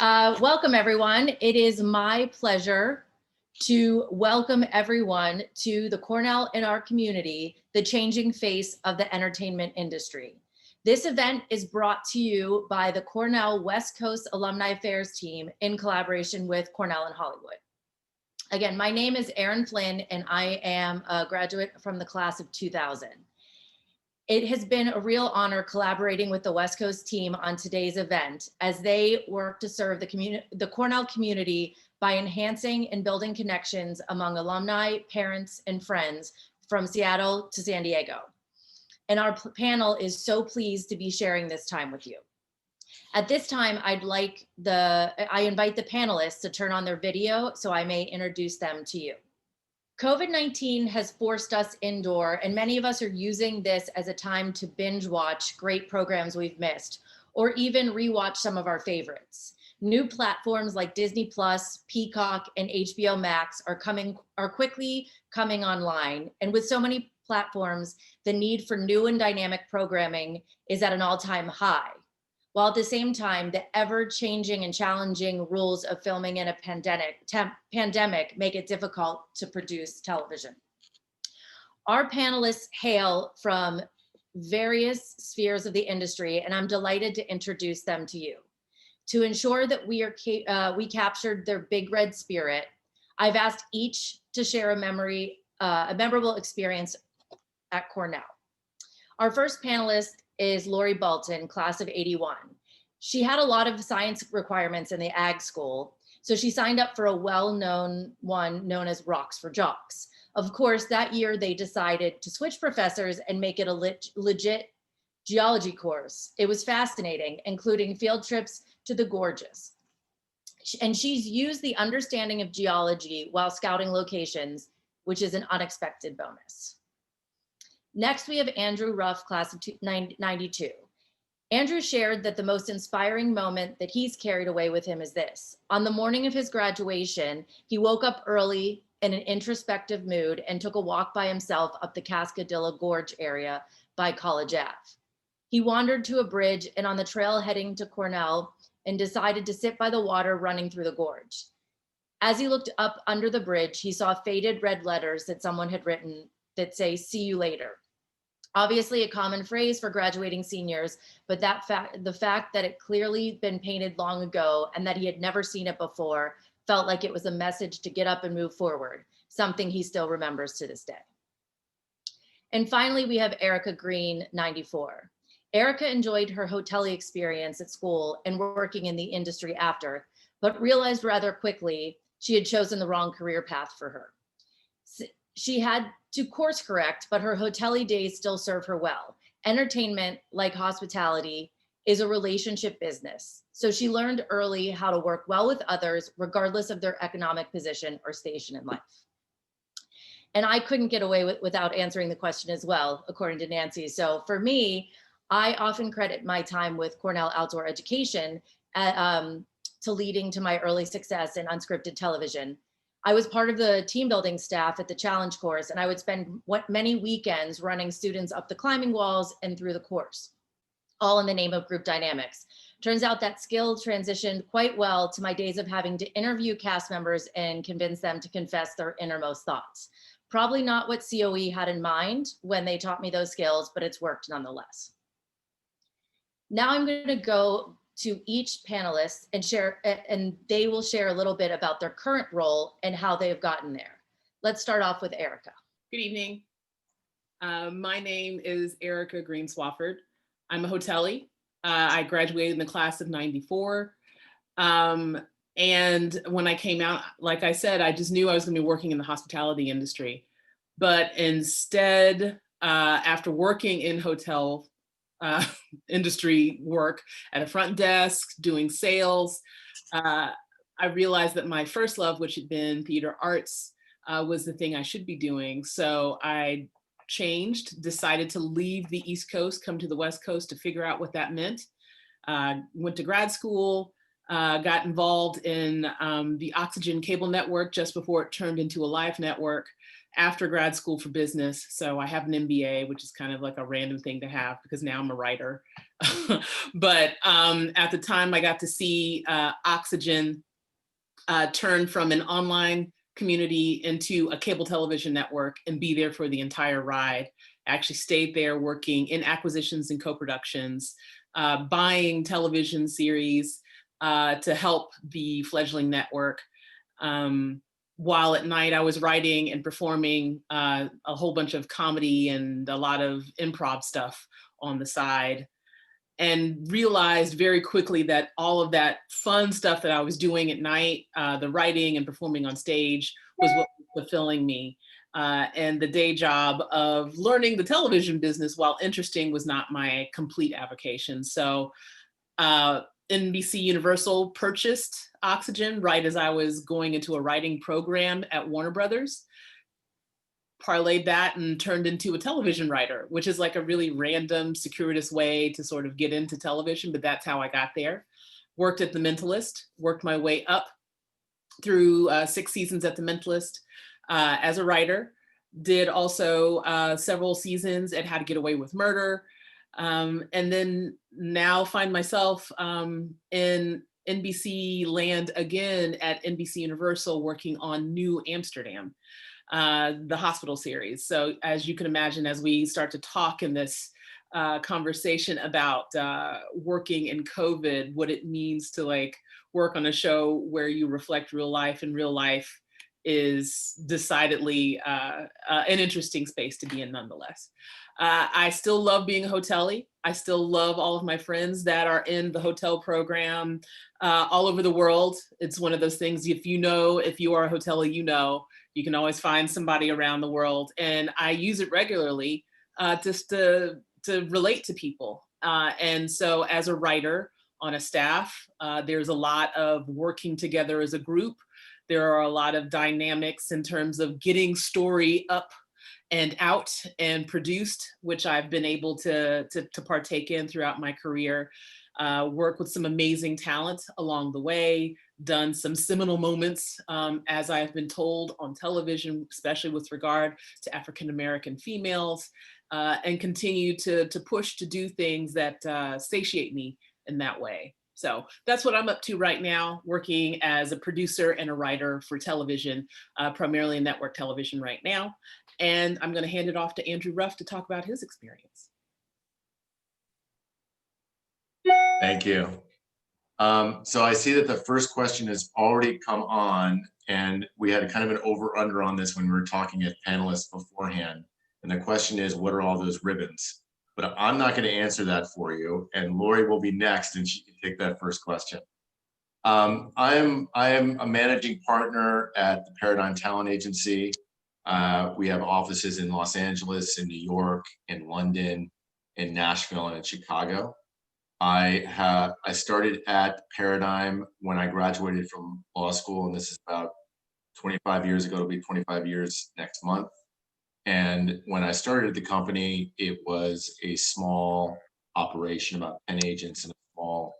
Welcome, everyone. It is my pleasure to welcome everyone to the Cornell in our community, the changing face of the entertainment industry. This event is brought to you by the Cornell West Coast Alumni Affairs team in collaboration with Cornell and Hollywood. Again, my name is Erin Flynn, and I am a graduate from the class of 2000. It has been a real honor collaborating with the West Coast team on today's event as they work to serve the Cornell community by enhancing and building connections among alumni, parents, and friends from Seattle to San Diego. And our panel is so pleased to be sharing this time with you. At this time, I invite the panelists to turn on their video so I may introduce them to you. COVID-19 has forced us indoor, and many of us are using this as a time to binge watch great programs we've missed, or even rewatch some of our favorites. New platforms like Disney Plus, Peacock, and HBO Max are quickly coming online. And with so many platforms, the need for new and dynamic programming is at an all-time high. While at the same time, the ever-changing and challenging rules of filming in a pandemic make it difficult to produce television. Our panelists hail from various spheres of the industry, and I'm delighted to introduce them to you. To ensure that we captured their big red spirit, I've asked each to share a memorable experience at Cornell. Our first panelist is Laurie Balton, class of 81. She had a lot of science requirements in the ag school, so she signed up for a well-known one known as Rocks for Jocks. Of course, that year they decided to switch professors and make it a legit geology course. It was fascinating, including field trips to the gorges. And she's used the understanding of geology while scouting locations, which is an unexpected bonus. Next, we have Andrew Ruff, class of 92. Andrew shared that the most inspiring moment that he's carried away with him is this. On the morning of his graduation, he woke up early in an introspective mood and took a walk by himself up the Cascadilla Gorge area by College Ave. He wandered to a bridge and on the trail heading to Cornell and decided to sit by the water running through the gorge. As he looked up under the bridge, he saw faded red letters that someone had written that say, "See you later." Obviously a common phrase for graduating seniors, but the fact that it clearly been painted long ago and that he had never seen it before felt like it was a message to get up and move forward, something he still remembers to this day. And finally, we have Erica Greene, 94. Erica enjoyed her hotelly experience at school and working in the industry after, but realized rather quickly she had chosen the wrong career path for her. She had to course correct, but her hotelly days still serve her well. Entertainment, like hospitality, is a relationship business. So she learned early how to work well with others, regardless of their economic position or station in life. And I couldn't get away without answering the question as well, according to Nancy. So for me, I often credit my time with Cornell Outdoor Education to leading to my early success in unscripted television. I was part of the team building staff at the challenge course, and I would spend many weekends running students up the climbing walls and through the course, all in the name of group dynamics. Turns out that skill transitioned quite well to my days of having to interview cast members and convince them to confess their innermost thoughts. Probably not what COE had in mind when they taught me those skills, but it's worked nonetheless. Now I'm going to go to each panelist and they will share a little bit about their current role and how they've gotten there. Let's start off with Erica. Good evening. My name is Erica Greenswafford. I'm a hotelie. I graduated in the class of 94. And when I came out, like I said, I just knew I was going to be working in the hospitality industry. But instead, after working in hotel industry work at a front desk, doing sales, I realized that my first love, which had been theater arts, was the thing I should be doing. So I changed, decided to leave the East Coast, come to the West Coast to figure out what that meant. Went to grad school, got involved in the Oxygen cable network just before it turned into a live network. after grad school for business. So I have an MBA, which is kind of like a random thing to have because now I'm a writer. But at the time I got to see Oxygen turn from an online community into a cable television network and be there for the entire ride. I actually stayed there working in acquisitions and co-productions, buying television series to help the fledgling network. While at night I was writing and performing a whole bunch of comedy and a lot of improv stuff on the side, and realized very quickly that all of that fun stuff that I was doing at night, the writing and performing on stage, was what was fulfilling me. And the day job of learning the television business, while interesting, was not my complete avocation. So NBC Universal purchased Oxygen right as I was going into a writing program at Warner Brothers. Parlayed that and turned into a television writer, which is like a really random, circuitous way to sort of get into television, but that's how I got there. Worked at The Mentalist, worked my way up through 6 seasons at The Mentalist as a writer. Did also several seasons at How to Get Away with Murder. And then now find myself in NBC land again at NBC Universal working on New Amsterdam, the hospital series. So as you can imagine, as we start to talk in this conversation about working in COVID, what it means to like work on a show where you reflect real life, and real life is decidedly an interesting space to be in nonetheless. I still love being a hotelie. I still love all of my friends that are in the hotel program all over the world. It's one of those things, if you are a hotelie, you can always find somebody around the world. And I use it regularly just to relate to people. And so as a writer on a staff, there's a lot of working together as a group. There are a lot of dynamics in terms of getting story up and out and produced, which I've been able to partake in throughout my career. Work with some amazing talent along the way, done some seminal moments, as I've been told, on television, especially with regard to African-American females, and continue to push to do things that satiate me in that way. So that's what I'm up to right now, working as a producer and a writer for television, primarily in network television right now. And I'm going to hand it off to Andrew Ruff to talk about his experience. Thank you. So I see that the first question has already come on, and we had kind of an over-under on this when we were talking as panelists beforehand. And the question is, what are all those ribbons? But I'm not going to answer that for you, and Laurie will be next, and she can take that first question. I am a managing partner at the Paradigm Talent Agency. We have offices in Los Angeles, in New York, in London, in Nashville, and in Chicago. I started at Paradigm when I graduated from law school, and this is about 25 years ago. It'll be 25 years next month. And when I started the company, it was a small operation, about 10 agents in a small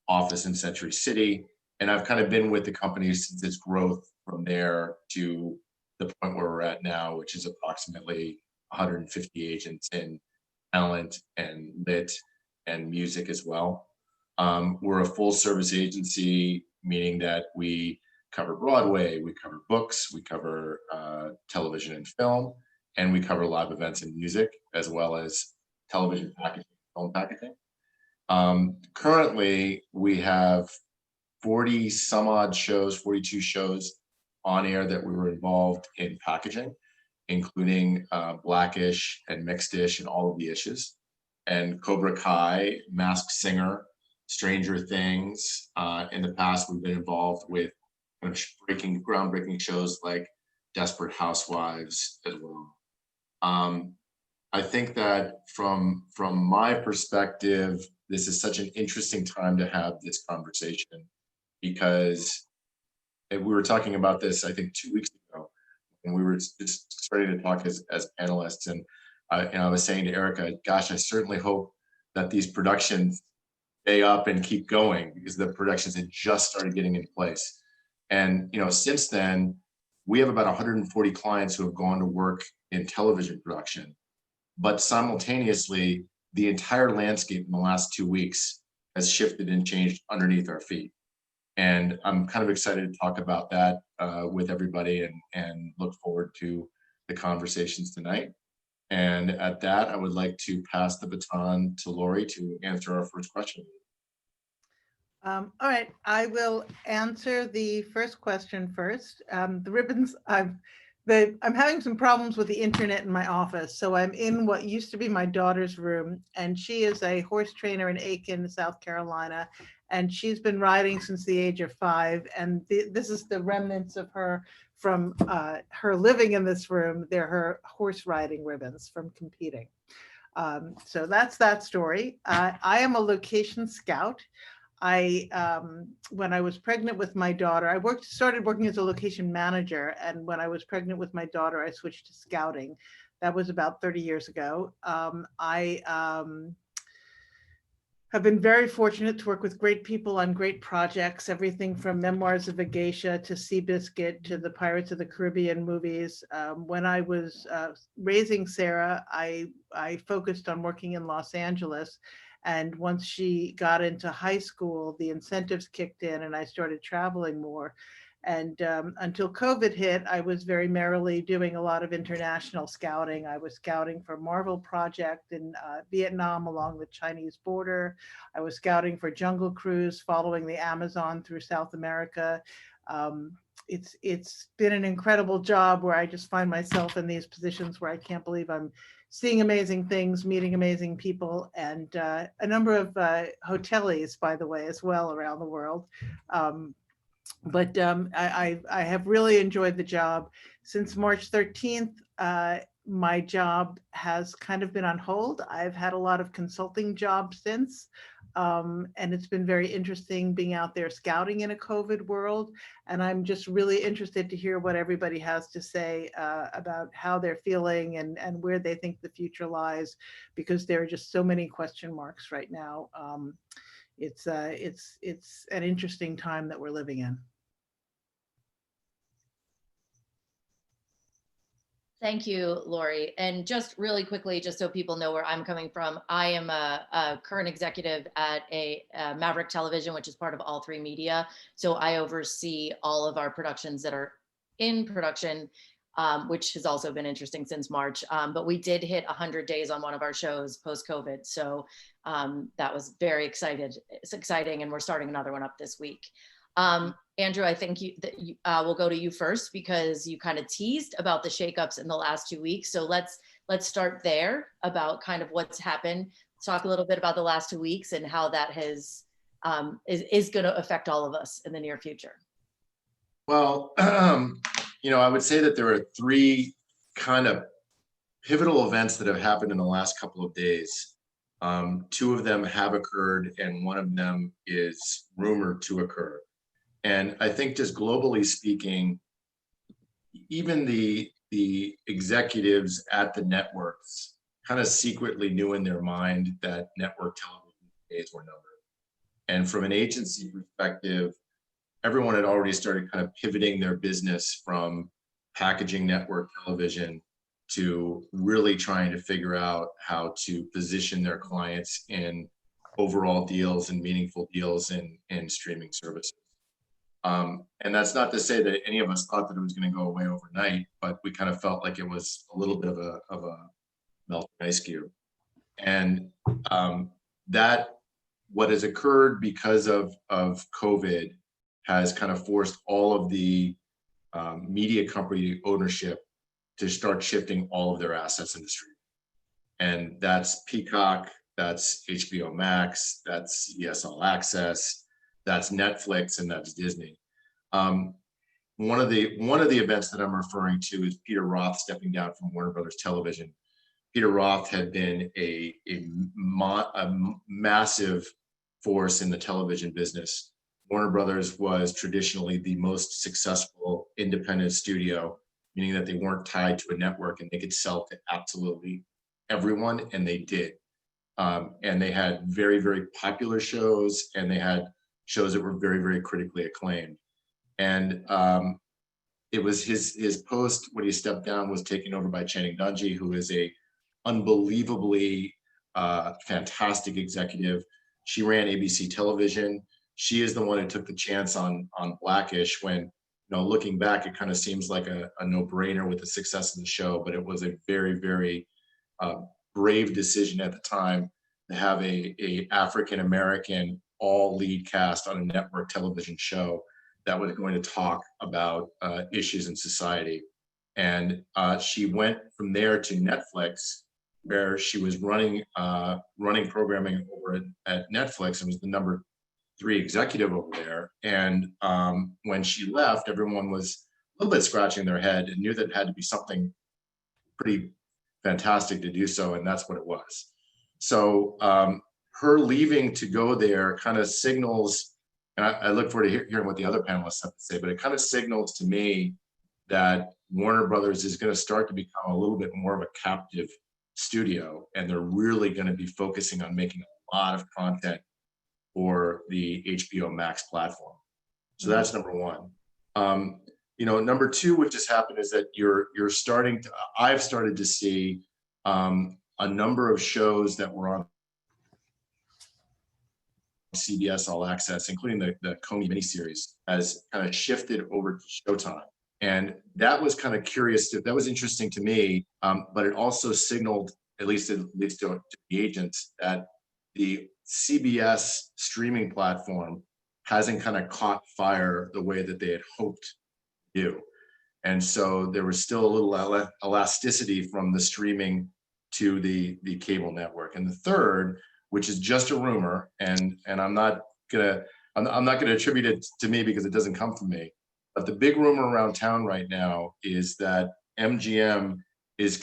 office in Century City. And I've kind of been with the company since its growth from there to the point where we're at now, which is approximately 150 agents in talent and lit and music as well. We're a full service agency, meaning that we cover Broadway, we cover books, we cover television and film, and we cover live events and music, as well as television packaging, film packaging. Currently, we have 40 some odd shows, 42 shows on air that we were involved in packaging, including Blackish and Mixed-ish and all of the issues. And Cobra Kai, Masked Singer, Stranger Things. In the past, we've been involved with kind of groundbreaking shows like Desperate Housewives as well. I think that from my perspective, this is such an interesting time to have this conversation, because we were talking about this, I think, 2 weeks ago, and we were just starting to talk as panelists, and I was saying to Erica, gosh, I certainly hope that these productions stay up and keep going, because the productions had just started getting in place. And since then, we have about 140 clients who have gone to work in television production, but simultaneously, the entire landscape in the last 2 weeks has shifted and changed underneath our feet. And I'm kind of excited to talk about that with everybody and look forward to the conversations tonight. And at that, I would like to pass the baton to Laurie to answer our first question. All right, I will answer the first question first. The ribbons, I'm having some problems with the internet in my office. So I'm in what used to be my daughter's room, and she is a horse trainer in Aiken, South Carolina. And she's been riding since the age of 5. And this is the remnants of her from her living in this room. They're her horse riding ribbons from competing. So that's that story. I am a location scout. When I was pregnant with my daughter, I started working as a location manager. And when I was pregnant with my daughter, I switched to scouting. That was about 30 years ago. I have been very fortunate to work with great people on great projects, everything from Memoirs of a Geisha to Seabiscuit to the Pirates of the Caribbean movies. When I was raising Sarah, I focused on working in Los Angeles. And once she got into high school, the incentives kicked in and I started traveling more. And until COVID hit, I was very merrily doing a lot of international scouting. I was scouting for Marvel Project in Vietnam along the Chinese border. I was scouting for Jungle Cruise, following the Amazon through South America. It's been an incredible job where I just find myself in these positions where I can't believe I'm seeing amazing things, meeting amazing people, and a number of hoteliers, by the way, as well around the world. But I have really enjoyed the job. Since March 13th, my job has kind of been on hold. I've had a lot of consulting jobs since, and it's been very interesting being out there scouting in a COVID world. And I'm just really interested to hear what everybody has to say about how they're feeling and where they think the future lies, because there are just so many question marks right now. It's an interesting time that we're living in. Thank you, Laurie. And just really quickly, just so people know where I'm coming from, I am a current executive at a Maverick Television, which is part of All3 Media. So I oversee all of our productions that are in production, which has also been interesting since March. But we did hit 100 days on one of our shows post-COVID. So that was very It's exciting, and we're starting another one up this week. Andrew, I think we'll go to you first, because you kind of teased about the shakeups in the last 2 weeks. So let's start there about kind of what's happened. Talk a little bit about the last 2 weeks and how that has is going to affect all of us in the near future. Well, I would say that there are 3 kind of pivotal events that have happened in the last couple of days. 2 of them have occurred, and 1 of them is rumored to occur. And I think, just globally speaking, even the executives at the networks kind of secretly knew in their mind that network television days were numbered. And from an agency perspective, everyone had already started kind of pivoting their business from packaging network television to really trying to figure out how to position their clients in overall deals and meaningful deals in streaming services. And that's not to say that any of us thought that it was going to go away overnight, but we kind of felt like it was a little bit of a melting ice cube. And that what has occurred because of COVID has kind of forced all of the media company ownership to start shifting all of their assets into streaming. And that's Peacock, that's HBO Max, that's CBS All Access, that's Netflix, and that's Disney. One of the events that I'm referring to is Peter Roth stepping down from Warner Brothers Television. Peter Roth had been a massive force in the television business. Warner Brothers was traditionally the most successful independent studio, meaning that they weren't tied to a network and they could sell to absolutely everyone, and they did. And they had very, very popular shows, and they had shows that were very, very critically acclaimed. And it was his post when he stepped down was taken over by Channing Dungey, who is a unbelievably fantastic executive. She ran ABC television. She is the one who took the chance on Blackish when, you know, looking back, it kind of seems like a no-brainer with the success of the show, but it was a very, very brave decision at the time to have a African-American all lead cast on a network television show that was going to talk about issues in society. And she went from there to Netflix, where she was running programming over at Netflix and was the number 3 executive over there. And when she left, everyone was a little bit scratching their head and knew that it had to be something pretty fantastic to do so, and that's what it was. So her leaving to go there kind of signals, and I look forward to hearing what the other panelists have to say, but it kind of signals to me that Warner Brothers is going to start to become a little bit more of a captive studio, and they're really going to be focusing on making a lot of content for the HBO Max platform. So that's number one. You know, number two, which has happened is that I've started to see a number of shows that were on CBS All Access, including the Coney miniseries, has kind of shifted over to Showtime. And that was kind of curious. That was interesting to me, but it also signaled, at least to the agents, that the CBS streaming platform hasn't kind of caught fire the way that they had hoped to do. And so there was still a little elasticity from the streaming to the cable network. And the third, which is just a rumor, and I'm not gonna attribute it to me because it doesn't come from me, but the big rumor around town right now is that MGM is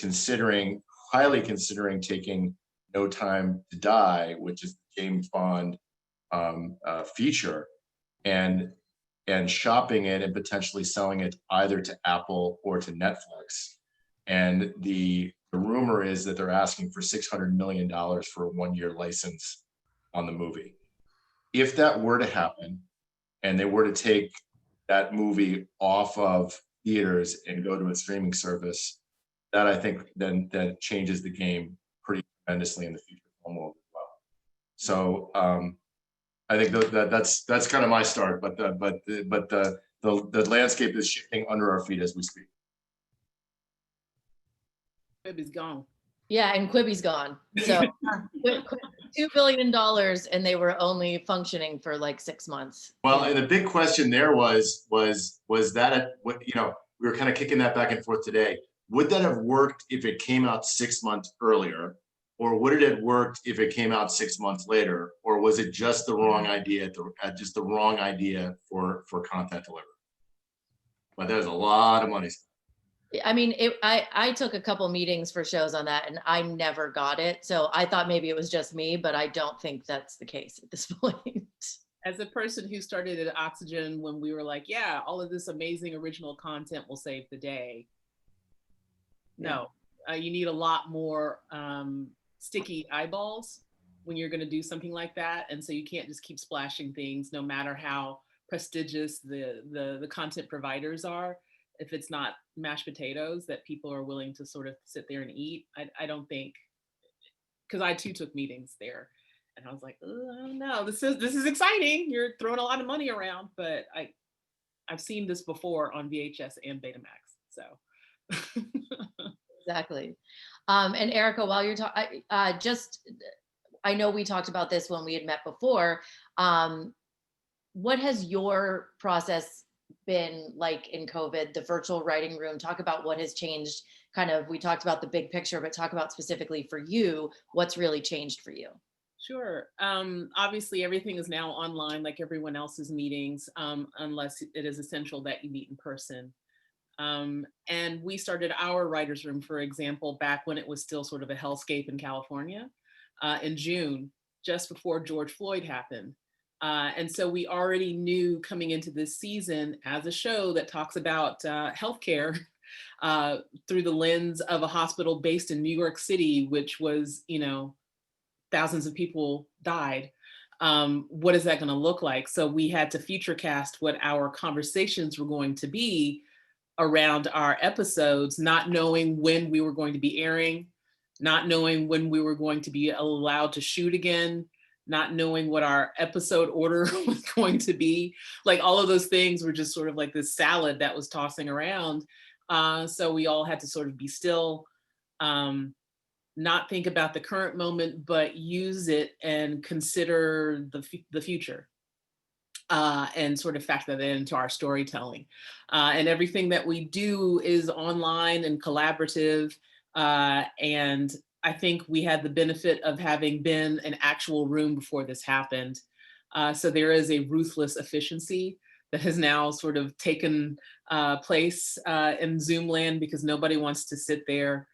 highly considering taking No Time to Die, which is the James Bond feature, and shopping it and potentially selling it either to Apple or to Netflix. And the rumor is that they're asking for $600 million for a 1-year license on the movie. If that were to happen, and they were to take that movie off of theaters and go to a streaming service, that I think then that changes the game pretty tremendously in the future film world as well. So I think that's kind of my start, but the landscape is shifting under our feet as we speak. Quibi's gone. Yeah, and Quibi's gone. So $2 billion, and they were only functioning for like 6 months. Well, and the big question there was that what, you know, we were kind of kicking that back and forth today. Would that have worked if it came out 6 months earlier, or would it have worked if it came out 6 months later, or was it just the wrong idea just the wrong idea for content delivery? But there's a lot of money. I mean, I took a couple meetings for shows on that, and I never got it. So I thought maybe it was just me, but I don't think that's the case at this point. As a person who started at Oxygen when we were like, yeah, all of this amazing original content will save the day. No, you need a lot more sticky eyeballs when you're going to do something like that. And so you can't just keep splashing things, no matter how prestigious the content providers are. If it's not mashed potatoes that people are willing to sort of sit there and eat, I don't think, because I too took meetings there, and I was like, oh, I don't know, this is exciting. You're throwing a lot of money around, but I've seen this before on VHS and Betamax, so. Exactly. And Erica, while you're talking, I know we talked about this when we had met before. What has your process been like in COVID, the virtual writing room? Talk about what has changed. Kind of, we talked about the big picture, but talk about specifically for you, what's really changed for you. Sure. Obviously, everything is now online, like everyone else's meetings, unless it is essential that you meet in person. And we started our writer's room, for example, back when it was still sort of a hellscape in California, in June, just before George Floyd happened. And so we already knew coming into this season, as a show that talks about healthcare through the lens of a hospital based in New York City, which was, you know, thousands of people died. What is that going to look like? So we had to future cast what our conversations were going to be around our episodes, not knowing when we were going to be airing, not knowing when we were going to be allowed to shoot again, not knowing what our episode order was going to be. Like all of those things were just sort of like this salad that was tossing around. So we all had to sort of be still, not think about the current moment, but use it and consider the future. And sort of factor that into our storytelling. And everything that we do is online and collaborative. And I think we had the benefit of having been an actual room before this happened. So there is a ruthless efficiency that has now sort of taken place in Zoom land, because nobody wants to sit there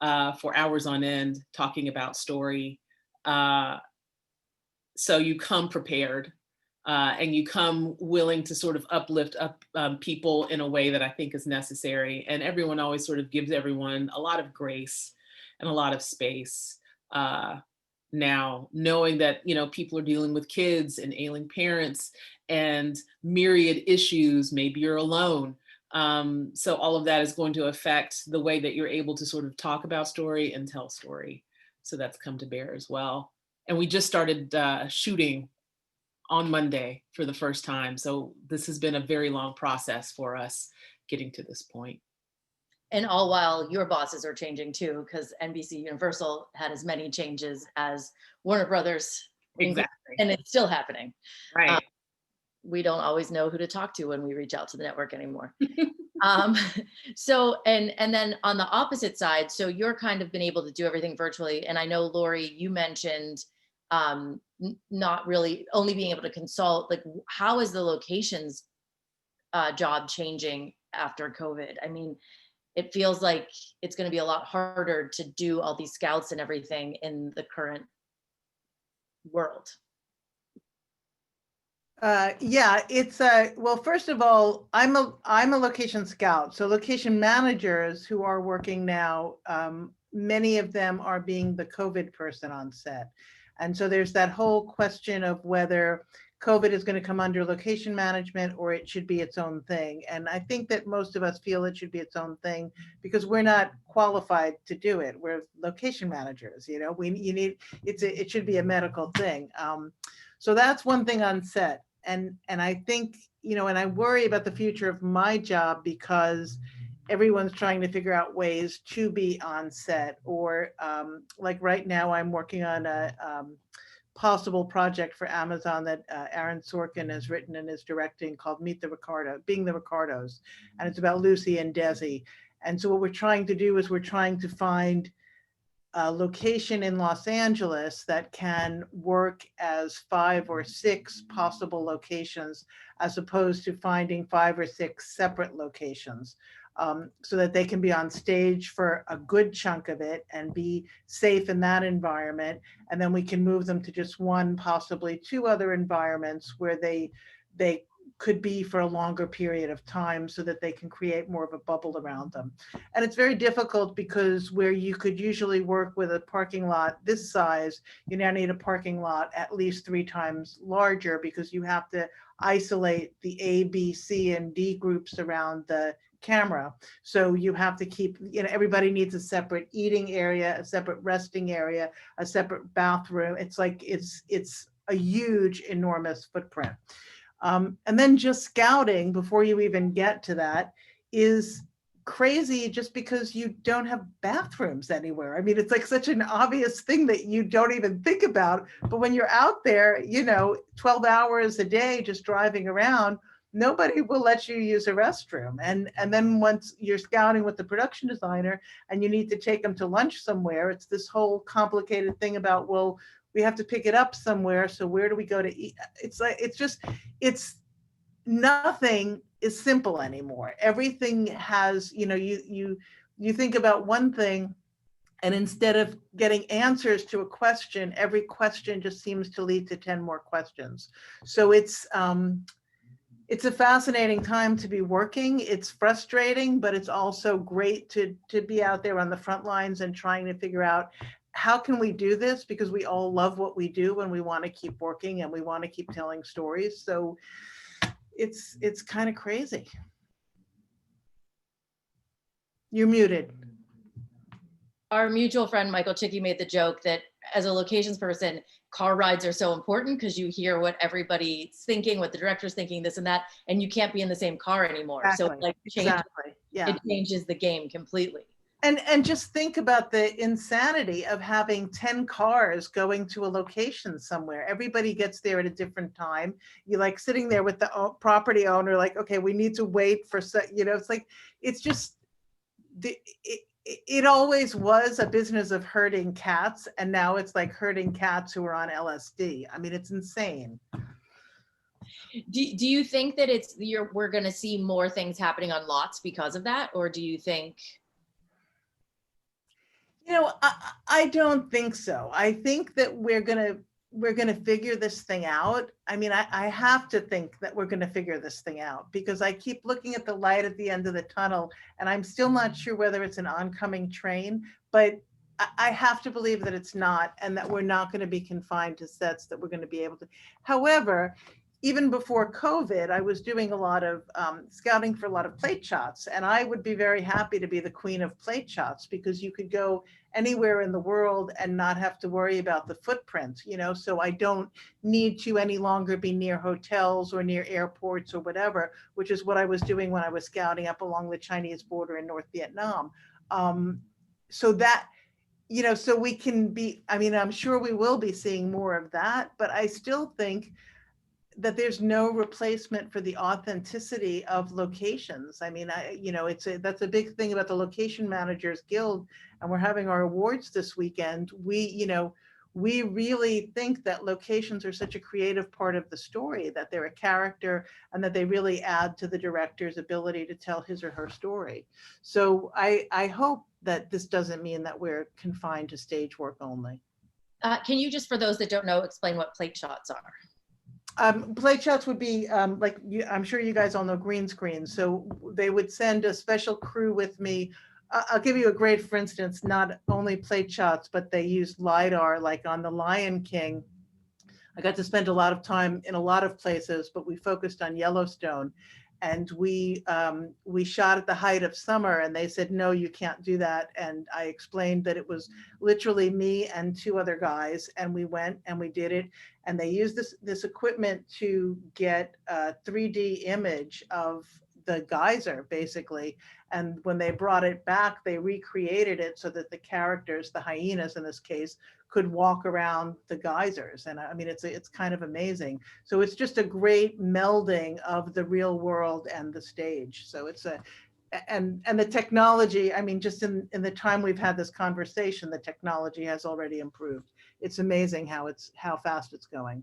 for hours on end talking about story. So you come prepared. And you come willing to sort of uplift people in a way that I think is necessary. And everyone always sort of gives everyone a lot of grace and a lot of space now, knowing that, you know, people are dealing with kids and ailing parents and myriad issues. Maybe you're alone. So all of that is going to affect the way that you're able to sort of talk about story and tell story. So that's come to bear as well. And we just started shooting on Monday for the first time. So this has been a very long process for us getting to this point. And all while your bosses are changing too, because NBC Universal had as many changes as Warner Brothers. Exactly. And it's still happening. Right. We don't always know who to talk to when we reach out to the network anymore. So, and then on the opposite side, so you're kind of been able to do everything virtually. And I know, Laurie, you mentioned not really only being able to consult. Like, how is the locations job changing after COVID? I mean, it feels like it's going to be a lot harder to do all these scouts and everything in the current world. Yeah, it's well, first of all, I'm a location scout. So location managers who are working now, many of them are being the COVID person on set. And so there's that whole question of whether COVID is going to come under location management or it should be its own thing. And I think that most of us feel it should be its own thing because we're not qualified to do it. We're location managers, you know, it should be a medical thing. So that's one thing on set. And I think, you know, and I worry about the future of my job because everyone's trying to figure out ways to be on set, or like right now I'm working on a possible project for Amazon that Aaron Sorkin has written and is directing called Being the Ricardos. And it's about Lucy and Desi. And so what we're trying to do is we're trying to find a location in Los Angeles that can work as 5 or 6 possible locations, as opposed to finding 5 or 6 separate locations, so that they can be on stage for a good chunk of it and be safe in that environment. And then we can move them to just 1, possibly 2 other environments where they could be for a longer period of time so that they can create more of a bubble around them. And it's very difficult because where you could usually work with a parking lot this size, you now need a parking lot at least 3 times larger because you have to isolate the A, B, C, and D groups around the camera. So you have to keep, you know, everybody needs a separate eating area, a separate resting area, a separate bathroom. It's like, it's a huge, enormous footprint. And then just scouting before you even get to that is crazy just because you don't have bathrooms anywhere. I mean, it's like such an obvious thing that you don't even think about. But when you're out there, you know, 12 hours a day just driving around, nobody will let you use a restroom. And then once you're scouting with the production designer and you need to take them to lunch somewhere, it's this whole complicated thing about, well, we have to pick it up somewhere. So where do we go to eat? It's like, it's nothing is simple anymore. Everything has, you know, you think about one thing, and instead of getting answers to a question, every question just seems to lead to 10 more questions. So it's a fascinating time to be working. It's frustrating, but it's also great to be out there on the front lines and trying to figure out how can we do this, because we all love what we do and we want to keep working and we want to keep telling stories. So it's kind of crazy. You're muted. Our mutual friend, Michael Chicky, made the joke that as a locations person, car rides are so important because you hear what everybody's thinking, what the director's thinking, this and that, and you can't be in the same car anymore. Exactly. So like Exactly. Yeah. it changes the game completely. And just think about the insanity of having 10 cars going to a location somewhere. Everybody gets there at a different time. You're like sitting there with the property owner, like, okay, we need to wait for, it's like, it's just, it always was a business of herding cats. And now it's like herding cats who are on LSD. I mean, it's insane. Do you think that we're going to see more things happening on lots because of that? Or do you think? I don't think so. I think that we're gonna figure this thing out. I mean, I have to think that we're gonna figure this thing out because I keep looking at the light at the end of the tunnel and I'm still not sure whether it's an oncoming train, but I have to believe that it's not, and that we're not going to be confined to sets, that we're going to be able to. However, even before COVID, I was doing a lot of scouting for a lot of plate shots, and I would be very happy to be the queen of plate shots because you could go anywhere in the world and not have to worry about the footprint, so I don't need to any longer be near hotels or near airports or whatever, which is what I was doing when I was scouting up along the Chinese border in North Vietnam. So that, so we can be, I mean, I'm sure we will be seeing more of that, but I still think that there's no replacement for the authenticity of locations. I mean, that's a big thing about the Location Managers Guild, and we're having our awards this weekend. We really think that locations are such a creative part of the story, that they're a character and that they really add to the director's ability to tell his or her story. So I hope that this doesn't mean that we're confined to stage work only. Can you just, for those that don't know, explain what plate shots are? Plate shots would be I'm sure you guys all know green screens. So they would send a special crew with me. I'll give you a great, for instance, not only plate shots, but they used LiDAR, like on The Lion King. I got to spend a lot of time in a lot of places, but we focused on Yellowstone. And we shot at the height of summer, and they said, no, you can't do that. And I explained that it was literally me and two other guys, and we went and we did it. And they used this equipment to get a 3D image of the geyser, basically. And when they brought it back, they recreated it so that the characters, the hyenas in this case, could walk around the geysers. And I mean, it's kind of amazing. So it's just a great melding of the real world and the stage. So and the technology, I mean, just in the time we've had this conversation, the technology has already improved. It's amazing how fast it's going.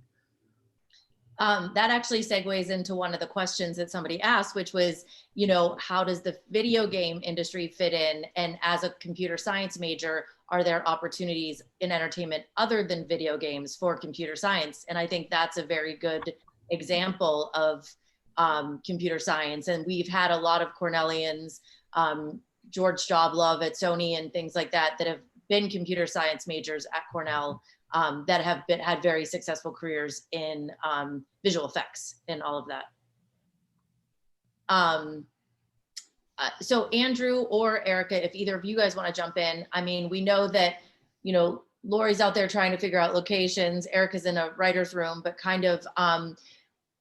That actually segues into one of the questions that somebody asked, which was, how does the video game industry fit in? And as a computer science major, are there opportunities in entertainment other than video games for computer science? And I think that's a very good example of computer science. And we've had a lot of Cornellians, George Joblove at Sony and things like that have been computer science majors at Cornell, that have had very successful careers in visual effects and all of that. So Andrew or Erica, if either of you guys want to jump in, I mean, we know that, Laurie's out there trying to figure out locations, Erica's in a writer's room, but kind of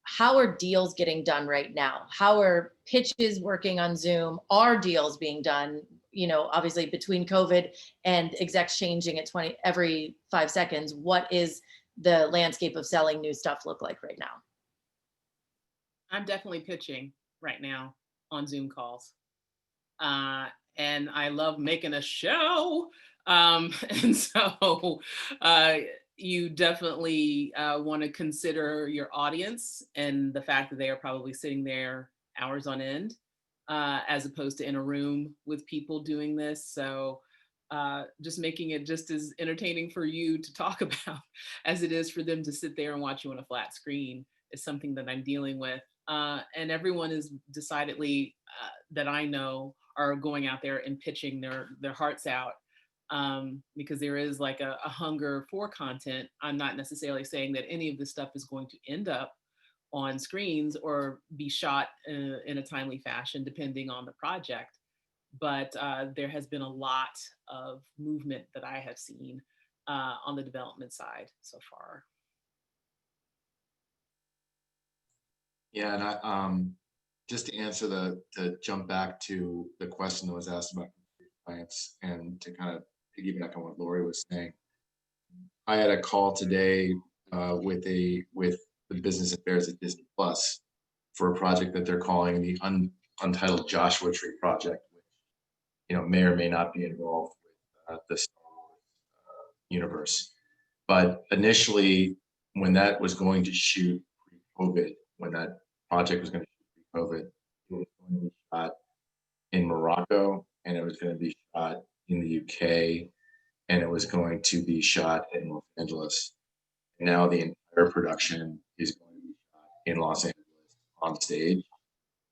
how are deals getting done right now? How are pitches working on Zoom? Are deals being done? Obviously between COVID and execs changing at every 5 seconds, what is the landscape of selling new stuff look like right now? I'm definitely pitching right now on Zoom calls. And I love making a show. And so you definitely want to consider your audience and the fact that they are probably sitting there hours on end, as opposed to in a room with people doing this. So just making it just as entertaining for you to talk about as it is for them to sit there and watch you on a flat screen is something that I'm dealing with. And everyone is decidedly, that I know, are going out there and pitching their hearts out, because there is like a hunger for content. I'm not necessarily saying that any of this stuff is going to end up on screens or be shot in a timely fashion, depending on the project. but there has been a lot of movement that I have seen on the development side so far. Yeah, and I just to answer to jump back to the question that was asked about clients and to kind of piggyback on what Laurie was saying. I had a call today with the business affairs at Disney Plus for a project that they're calling the Untitled Joshua Tree project, which may or may not be involved with the Star Wars universe. But initially, when that was going to shoot pre-COVID, when that project was going to shoot pre-COVID, it was going to be shot in Morocco, and it was going to be shot in the UK, and it was going to be shot in Los Angeles. And now the entire production is going to be shot in Los Angeles on stage.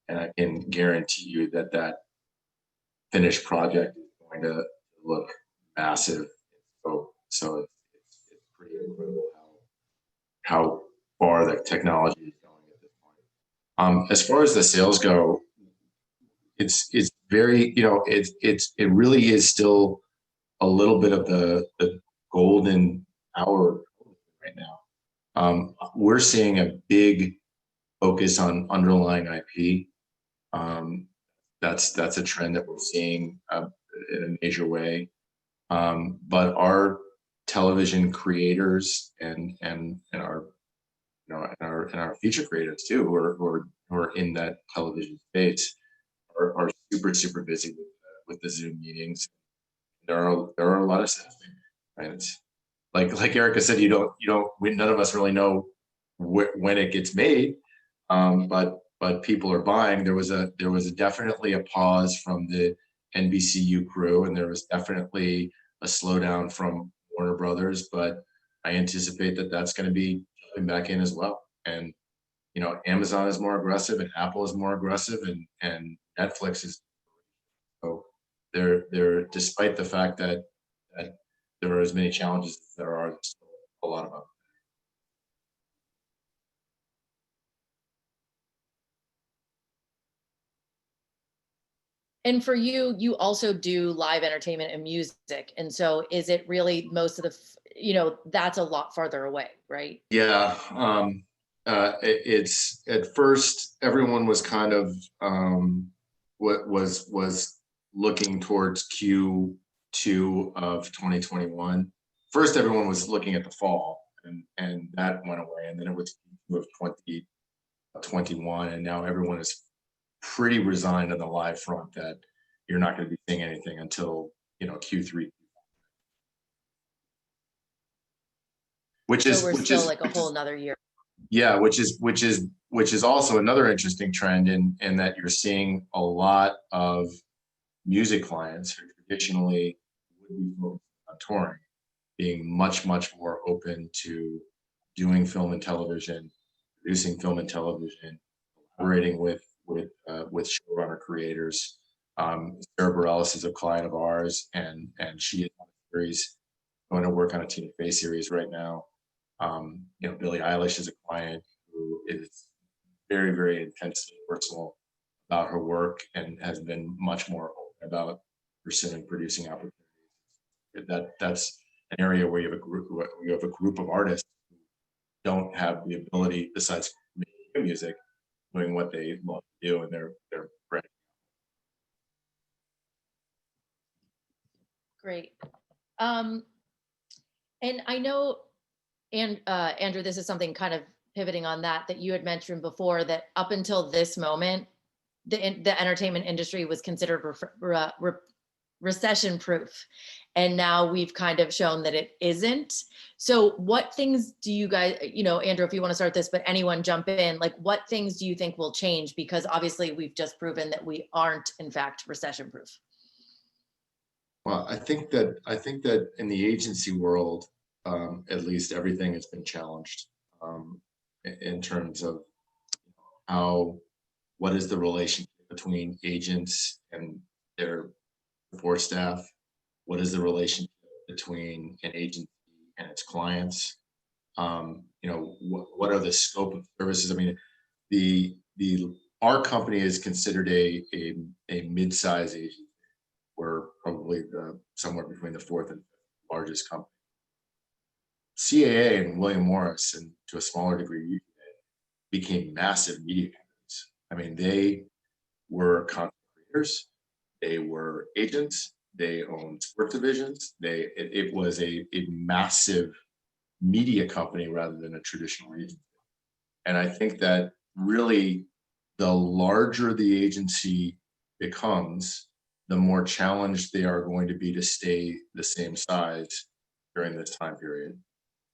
And I can guarantee you that that finished project is going to look massive. So it's pretty incredible how far the technology is going at this point. As far as the sales go, it's very, it really is still a little bit of the golden hour right now. We're seeing a big focus on underlying IP. That's a trend that we're seeing in a major way. But our television creators and our and our future creators too, who are in that television space, are super busy with the Zoom meetings. There are a lot of stuff, right? It's like Erica said, none of us really know when it gets made, but people are buying. There was definitely a pause from the NBCU crew, and there was definitely a slowdown from Warner Brothers, but I anticipate that that's going to be coming back in as well. And Amazon is more aggressive, and Apple is more aggressive, and Netflix is. So they're despite the fact that there are as many challenges as there are, there's still a lot of them. And for you, you also do live entertainment and music. And so is it really most of that's a lot farther away, right? Yeah. It's at first everyone was kind of what was looking towards Q2 of 2021. First, everyone was looking at the fall, and that went away, and then it was of 2021, and now everyone is pretty resigned on the live front that you're not going to be seeing anything until Q3, which is still like a whole nother year. Yeah, which is also another interesting trend in that you're seeing a lot of music clients who traditionally would be focused on touring being much more open to doing film and television, producing film and television, collaborating with showrunner creators. Sarah Bareilles is a client of ours, and she is on a series, going to work on a Tina Fey series right now. Billie Eilish is a client who is very intensely personal about her work and has been much more open about pursuing producing opportunities. That's an area where you have a group of artists who don't have the ability, besides making music, doing what they love to do, and they're brand. Great. And I know, and Andrew, this is something kind of pivoting on that you had mentioned before, that up until this moment, the entertainment industry was considered recession proof. And now we've kind of shown that it isn't. So what things do you guys, Andrew, if you want to start this, but anyone jump in, like what things do you think will change? Because obviously we've just proven that we aren't in fact recession proof. Well, I think that in the agency world, at least, everything has been challenged in terms of what is the relationship between agents and their support staff? What is the relationship between an agency and its clients? What are the scope of services? I mean, our company is considered a mid-size agency. probably somewhere between the fourth and largest company. CAA and William Morris, and to a smaller degree, became massive media companies. I mean, they were content creators, they were agents, they owned sports divisions. It was a massive media company rather than a traditional agency. And I think that really the larger the agency becomes, the more challenged they are going to be to stay the same size during this time period.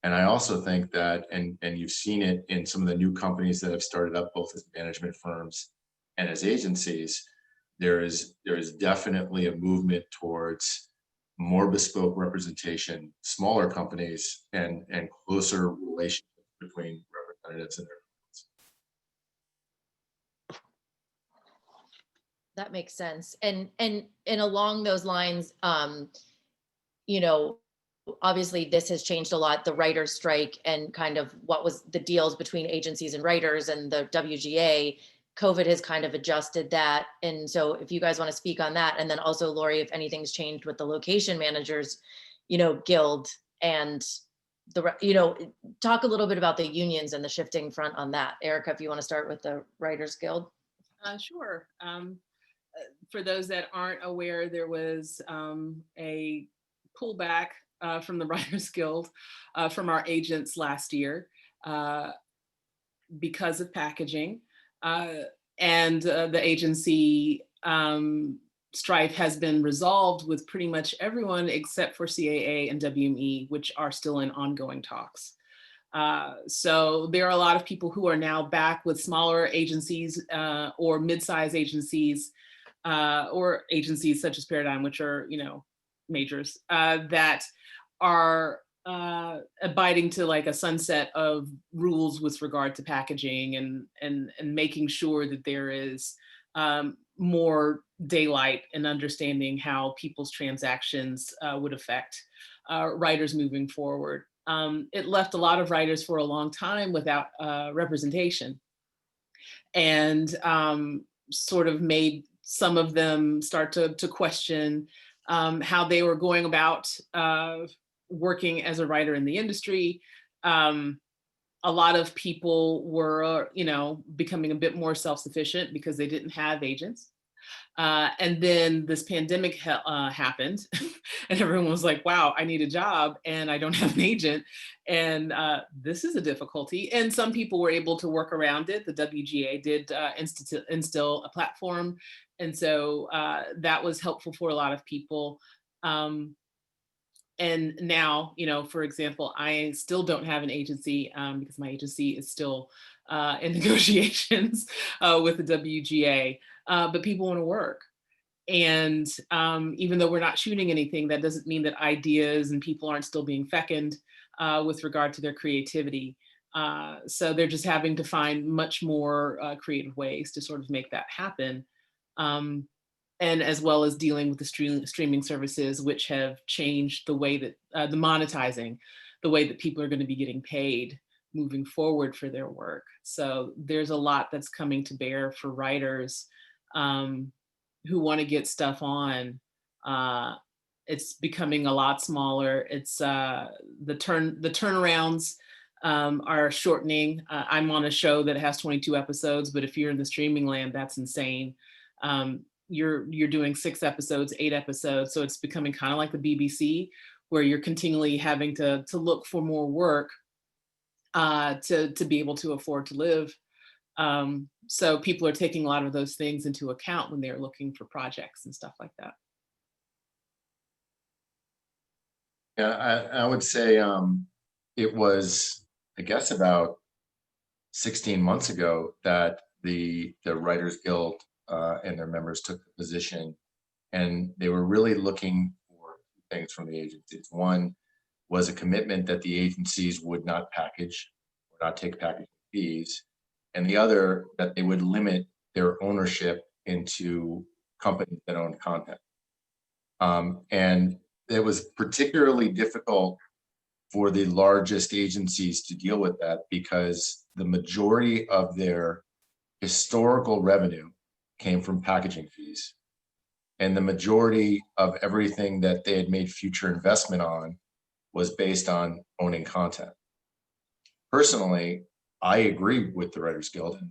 And I also think that, and you've seen it in some of the new companies that have started up both as management firms and as agencies, there is definitely a movement towards more bespoke representation, smaller companies, and closer relationships between representatives and their clients. That makes sense. And along those lines, you know, obviously this has changed a lot, the writers' strike and kind of what was the deals between agencies and writers and the WGA. COVID has kind of adjusted that. And so if you guys want to speak on that, and then also Laurie, if anything's changed with the location managers, you know, guild, and the, you know, talk a little bit about the unions and the shifting front on that. Erica, if you want to start with the Writers Guild. Sure. For those that aren't aware, there was a pullback from the Writers Guild from our agents last year because of packaging. And the agency strife has been resolved with pretty much everyone except for CAA and WME, which are still in ongoing talks. So there are a lot of people who are now back with smaller agencies or mid-size agencies or agencies such as Paradigm, which are, you know, majors that are abiding to like a sunset of rules with regard to packaging and making sure that there is more daylight and understanding how people's transactions would affect writers moving forward. It left a lot of writers for a long time without representation, and sort of made some of them start to question how they were going about working as a writer in the industry. A lot of people were, you know, becoming a bit more self-sufficient because they didn't have agents. And then this pandemic happened and everyone was like, wow, I need a job and I don't have an agent. And this is a difficulty. And some people were able to work around it. The WGA did instill a platform. And so that was helpful for a lot of people. And now, you know, for example, I still don't have an agency because my agency is still in negotiations with the WGA, but people want to work. And even though we're not shooting anything, that doesn't mean that ideas and people aren't still being fecunded with regard to their creativity. So they're just having to find much more creative ways to sort of make that happen. And as well as dealing with the streaming services, which have changed the way that the monetizing, the way that people are going to be getting paid moving forward for their work. So there's a lot that's coming to bear for writers who want to get stuff on. It's becoming a lot smaller. It's the turnarounds are shortening. I'm on a show that has 22 episodes, but if you're in the streaming land, that's insane. You're doing 6 episodes, 8 episodes. So it's becoming kind of like the BBC, where you're continually having to look for more work to be able to afford to live. So people are taking a lot of those things into account when they're looking for projects and stuff like that. Yeah, I would say it was, I guess, about 16 months ago that the Writers Guild and their members took the position, and they were really looking for things from the agencies. One was a commitment that the agencies would not package or not take packaging fees, and the other that they would limit their ownership into companies that owned content. And it was particularly difficult for the largest agencies to deal with that because the majority of their historical revenue came from packaging fees. And the majority of everything that they had made future investment on was based on owning content. Personally, I agree with the Writers Guild and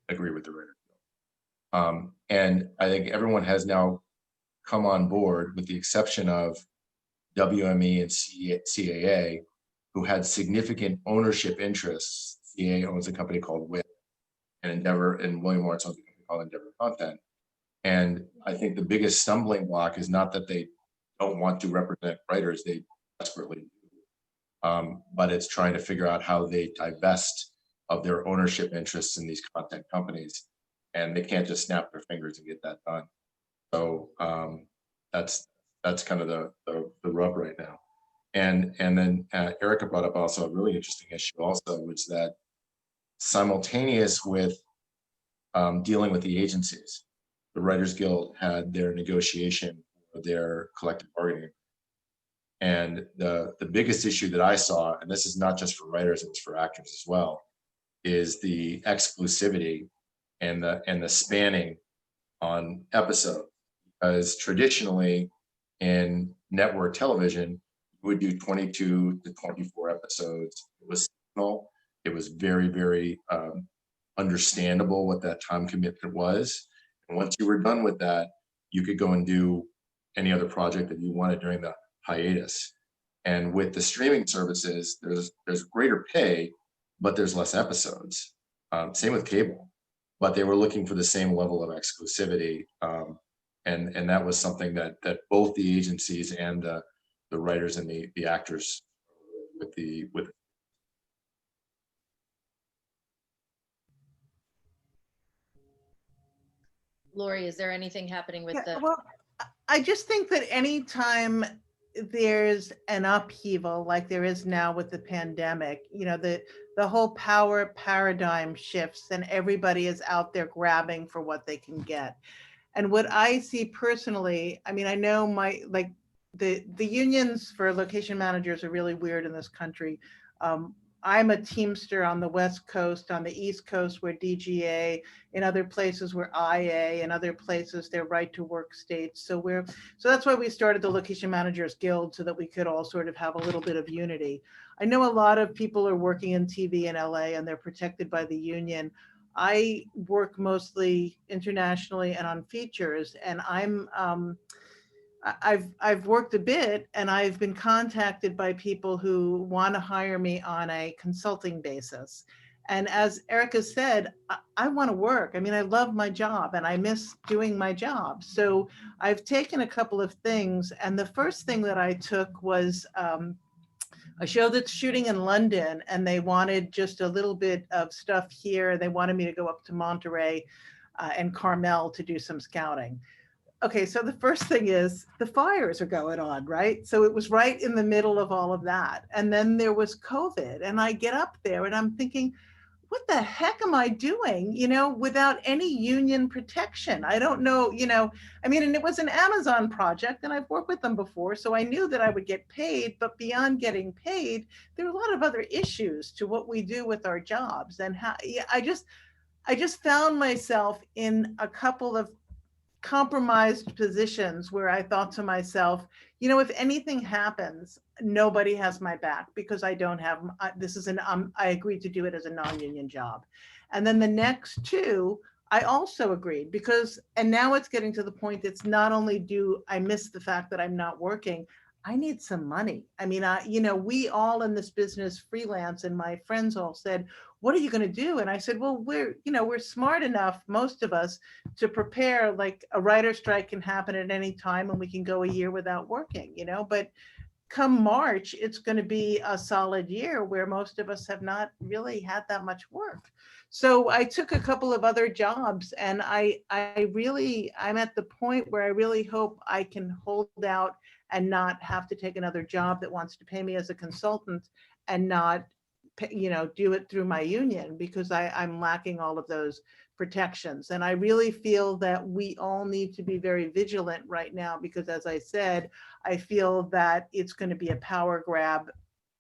agree with the Writers Guild. And I think everyone has now come on board, with the exception of WME and CAA, who had significant ownership interests. CAA owns a company called WIT, and Endeavor, and William Morris owns a company called Endeavor Content. And I think the biggest stumbling block is not that they don't want to represent writers, they desperately do. But it's trying to figure out how they divest of their ownership interests in these content companies. And they can't just snap their fingers and get that done. So that's kind of the rub right now. And then Erica brought up also a really interesting issue also, which that simultaneous with dealing with the agencies, the Writers Guild had their negotiation for their collective bargaining. And the biggest issue that I saw, and this is not just for writers, it's for actors as well, is the exclusivity and the spanning on episodes. Because traditionally in network television, we would do 22 to 24 episodes. It was seasonal. It was very, very understandable what that time commitment was. And once you were done with that, you could go and do any other project that you wanted during the hiatus. And with the streaming services, there's greater pay, but there's less episodes. Same with cable, but they were looking for the same level of exclusivity. And that was something that both the agencies and the writers and the actors with. Laurie, is there anything happening with the? Well, I just think that anytime there's an upheaval like there is now with the pandemic, the whole power paradigm shifts and everybody is out there grabbing for what they can get. And what I see personally, I mean, I know the unions for location managers are really weird in this country. I'm a Teamster on the West Coast, on the East Coast, we're DGA, in other places we're IA, in other places they're right to work states. So that's why we started the Location Managers Guild, so that we could all sort of have a little bit of unity. I know a lot of people are working in TV in LA and they're protected by the union. I work mostly internationally and on features, and I've worked a bit, and I've been contacted by people who want to hire me on a consulting basis. And as Erica said, I want to work. I mean, I love my job and I miss doing my job. So I've taken a couple of things, and the first thing that I took was a show that's shooting in London, and they wanted just a little bit of stuff here. They wanted me to go up to Monterey and Carmel to do some scouting. Okay, so the first thing is the fires are going on, right? So it was right in the middle of all of that. And then there was COVID, and I get up there and I'm thinking, what the heck am I doing, without any union protection? I don't know, I mean, and it was an Amazon project and I've worked with them before, so I knew that I would get paid, but beyond getting paid, there are a lot of other issues to what we do with our jobs. And how, I just found myself in a couple of compromised positions where I thought to myself, if anything happens, nobody has my back, because I don't have, I agreed to do it as a non-union job. And then the next two, I also agreed, and now it's getting to the point, it's not only do I miss the fact that I'm not working, I need some money. I mean, we all in this business freelance, and my friends all said, what are you going to do? And I said, well, we're smart enough, most of us, to prepare. Like a writer's strike can happen at any time and we can go a year without working, but come March, it's going to be a solid year where most of us have not really had that much work. So I took a couple of other jobs, and I'm at the point where I really hope I can hold out and not have to take another job that wants to pay me as a consultant and not, do it through my union, because I'm lacking all of those protections. And I really feel that we all need to be very vigilant right now, because as I said, I feel that it's going to be a power grab,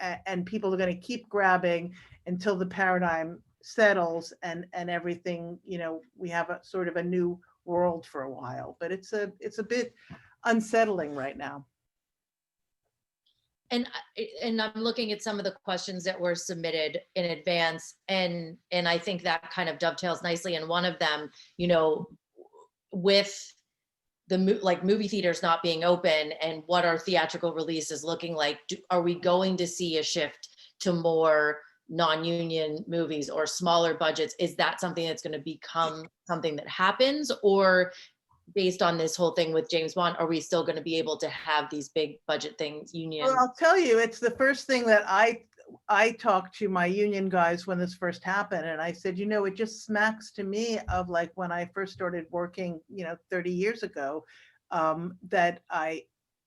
and people are going to keep grabbing until the paradigm settles and everything, we have a sort of a new world for a while, but it's a bit unsettling right now. And I'm looking at some of the questions that were submitted in advance, and I think that kind of dovetails nicely. And one of them, you know, with the movie theaters not being open and what our theatrical release is looking like, are we going to see a shift to more non-union movies or smaller budgets? Is that something that's going to become something that happens, or based on this whole thing with James Bond, are we still going to be able to have these big budget things, union? Well, I'll tell you, it's the first thing that I talked to my union guys when this first happened, and I said, you know, it just smacks to me of like when I first started working, you know, 30 years ago, that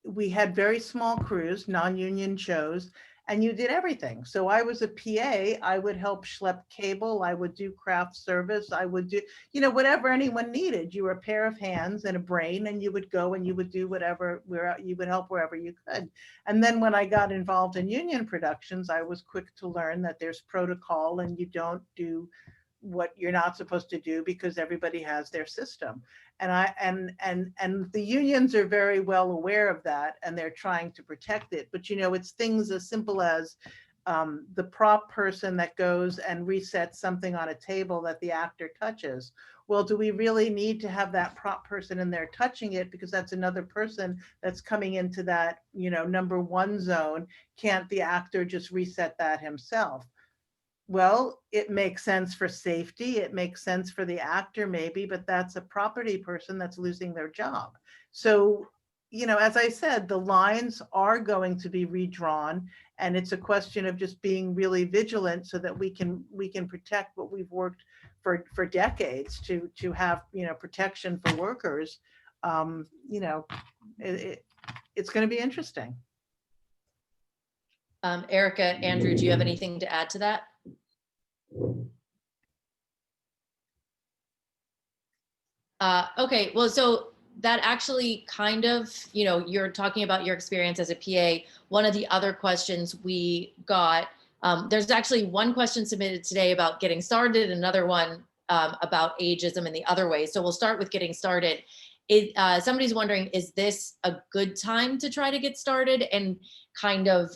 we had very small crews, non-union shows, and you did everything. So I was a PA, I would help schlep cable, I would do craft service, I would do, you know, whatever anyone needed. You were a pair of hands and a brain, and you would go and you would do whatever, where you would help wherever you could. And then when I got involved in union productions, I was quick to learn that there's protocol and you don't do what you're not supposed to do because everybody has their system. And the unions are very well aware of that, and they're trying to protect it. But you know, it's things as simple as the prop person that goes and resets something on a table that the actor touches. Well, do we really need to have that prop person in there touching it, because that's another person that's coming into that, you know, number one zone? Can't the actor just reset that himself? Well, it makes sense for safety. It makes sense for the actor maybe, but that's a property person that's losing their job. So, you know, as I said, the lines are going to be redrawn, and it's a question of just being really vigilant so that we can protect what we've worked for decades to have, you know, protection for workers. You know, it's going to be interesting. Erica, Andrew, do you have anything to add to that? Okay, well, so that actually kind of, you know, you're talking about your experience as a PA. One of the other questions we got, there's actually one question submitted today about getting started, another one about ageism and the other way. So we'll start with getting started. Somebody's wondering, is this a good time to try to get started? And kind of,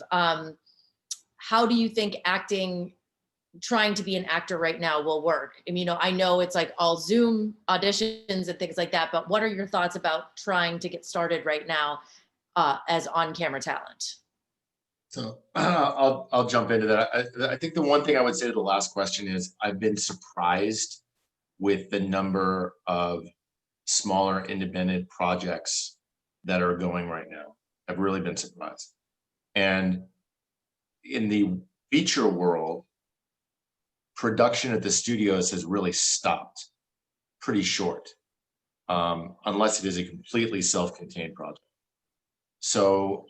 how do you think trying to be an actor right now will work? And, you know, I know it's like all Zoom auditions and things like that, but what are your thoughts about trying to get started right now as on-camera talent? So I'll jump into that. I think the one thing I would say to the last question is I've been surprised with the number of smaller independent projects that are going right now. I've really been surprised. And in the feature world, production at the studios has really stopped pretty short, unless it is a completely self-contained project. So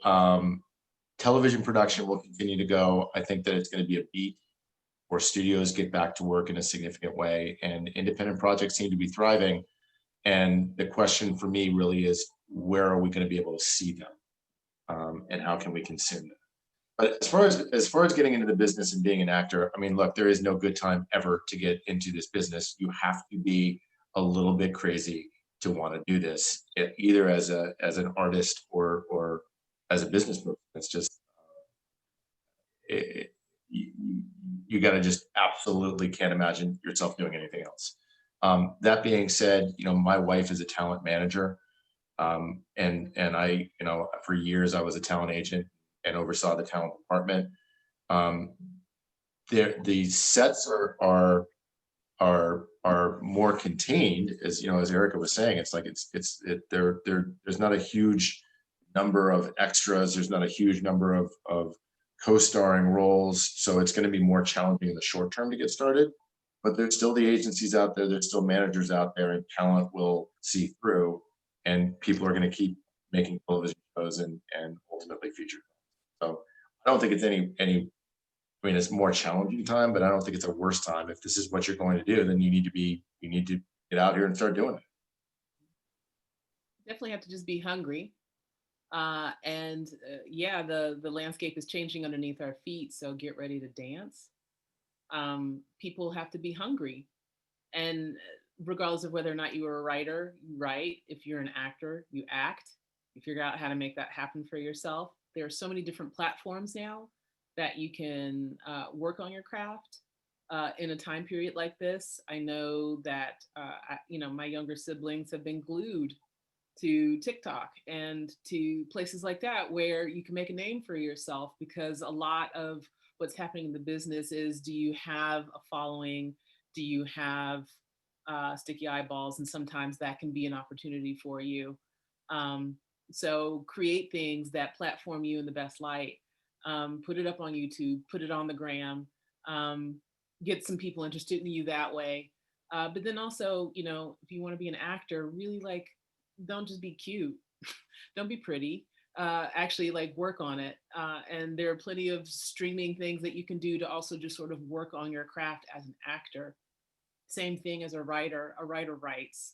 television production will continue to go. I think that it's going to be a beat where studios get back to work in a significant way, and independent projects seem to be thriving. And the question for me really is, where are we going to be able to see them, and how can we consume them? But as far as getting into the business and being an actor, I mean, look, there is no good time ever to get into this business. You have to be a little bit crazy to want to do this, either as an artist or as a business person. It's just you got to just absolutely can't imagine yourself doing anything else. That being said, you know, my wife is a talent manager, and I, you know, for years I was a talent agent and oversaw the talent department. The sets are more contained, as you know, as Erica was saying. It's like there's not a huge number of extras. There's not a huge number of co-starring roles, so it's going to be more challenging in the short term to get started. But there's still the agencies out there. There's still managers out there, and talent will see through, and people are going to keep making television shows and ultimately feature. So I don't think it's any. I mean, it's a more challenging time, but I don't think it's a worse time. If this is what you're going to do, then you need to get out here and start doing it. Definitely have to just be hungry. Yeah, the landscape is changing underneath our feet. So get ready to dance. People have to be hungry. And regardless of whether or not you are a writer, you write. If you're an actor, you act. You figure out how to make that happen for yourself. There are so many different platforms now that you can work on your craft in a time period like this. I know that, my younger siblings have been glued to TikTok and to places like that where you can make a name for yourself, because a lot of what's happening in the business is, do you have a following? Do you have sticky eyeballs? And sometimes that can be an opportunity for you. So create things that platform you in the best light. Put it up on YouTube, put it on the gram, get some people interested in you that way. But then also, if you want to be an actor, really don't just be cute. Don't be pretty. Actually work on it. And there are plenty of streaming things that you can do to also just sort of work on your craft as an actor. Same thing as a writer writes.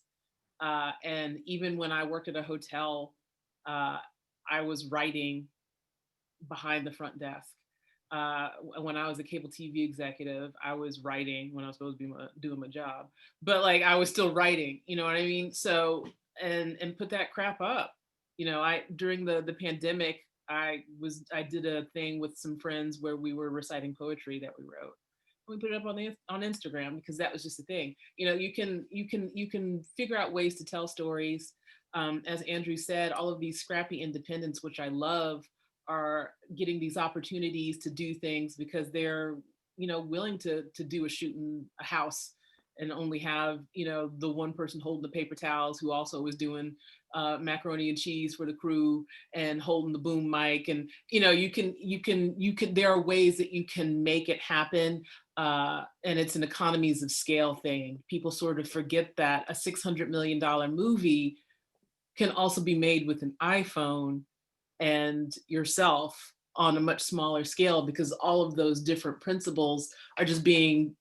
And even when I worked at a hotel, I was writing behind the front desk. When I was a cable TV executive, I was writing when I was supposed to be doing my job, but I was still writing, you know what I mean? So, and put that crap up. During the pandemic, I did a thing with some friends where we were reciting poetry that we wrote. We put it up on Instagram because that was just a thing. You can figure out ways to tell stories. As Andrew said, all of these scrappy independents, which I love, are getting these opportunities to do things because they're, willing to do a shoot in a house and only have, the one person holding the paper towels who also was doing macaroni and cheese for the crew and holding the boom mic. And, there are ways that you can make it happen. And it's an economies of scale thing. People sort of forget that a $600 million movie can also be made with an iPhone and yourself on a much smaller scale, because all of those different principles are just being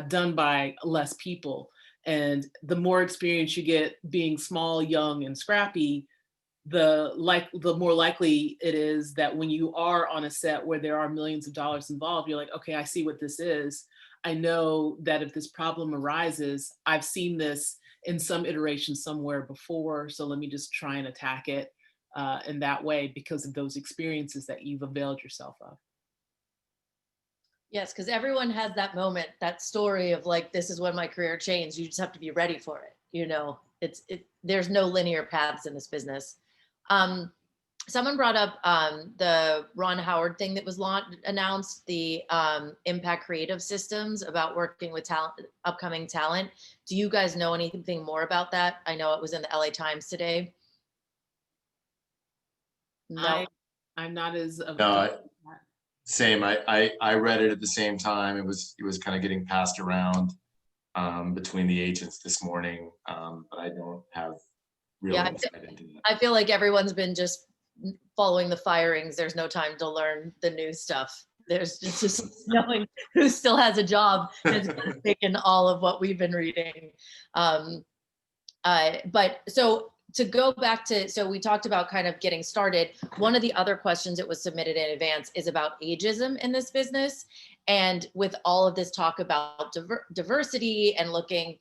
done by less people. And the more experience you get being small, young, and scrappy, the more likely it is that when you are on a set where there are millions of dollars involved, you're like, okay, I see what this is. I know that if this problem arises, I've seen this in some iteration somewhere before, so let me just try and attack it in that way because of those experiences that you've availed yourself of. Yes, because everyone has that moment, that story of this is when my career changed. You just have to be ready for it. There's no linear paths in this business. Someone brought up the Ron Howard thing that was announced, the Impact Creative Systems, about working with upcoming talent. Do you guys know anything more about that? I know it was in the LA Times today. No. I'm not as same. I read it at the same time. It was kind of getting passed around between the agents this morning, but I don't have real insight into that. I feel like everyone's been just following the firings. There's no time to learn the new stuff. There's just knowing who still has a job has taken all of what we've been reading. But so to go back to, so we talked about kind of getting started. One of the other questions that was submitted in advance is about ageism in this business. And with all of this talk about diversity and looking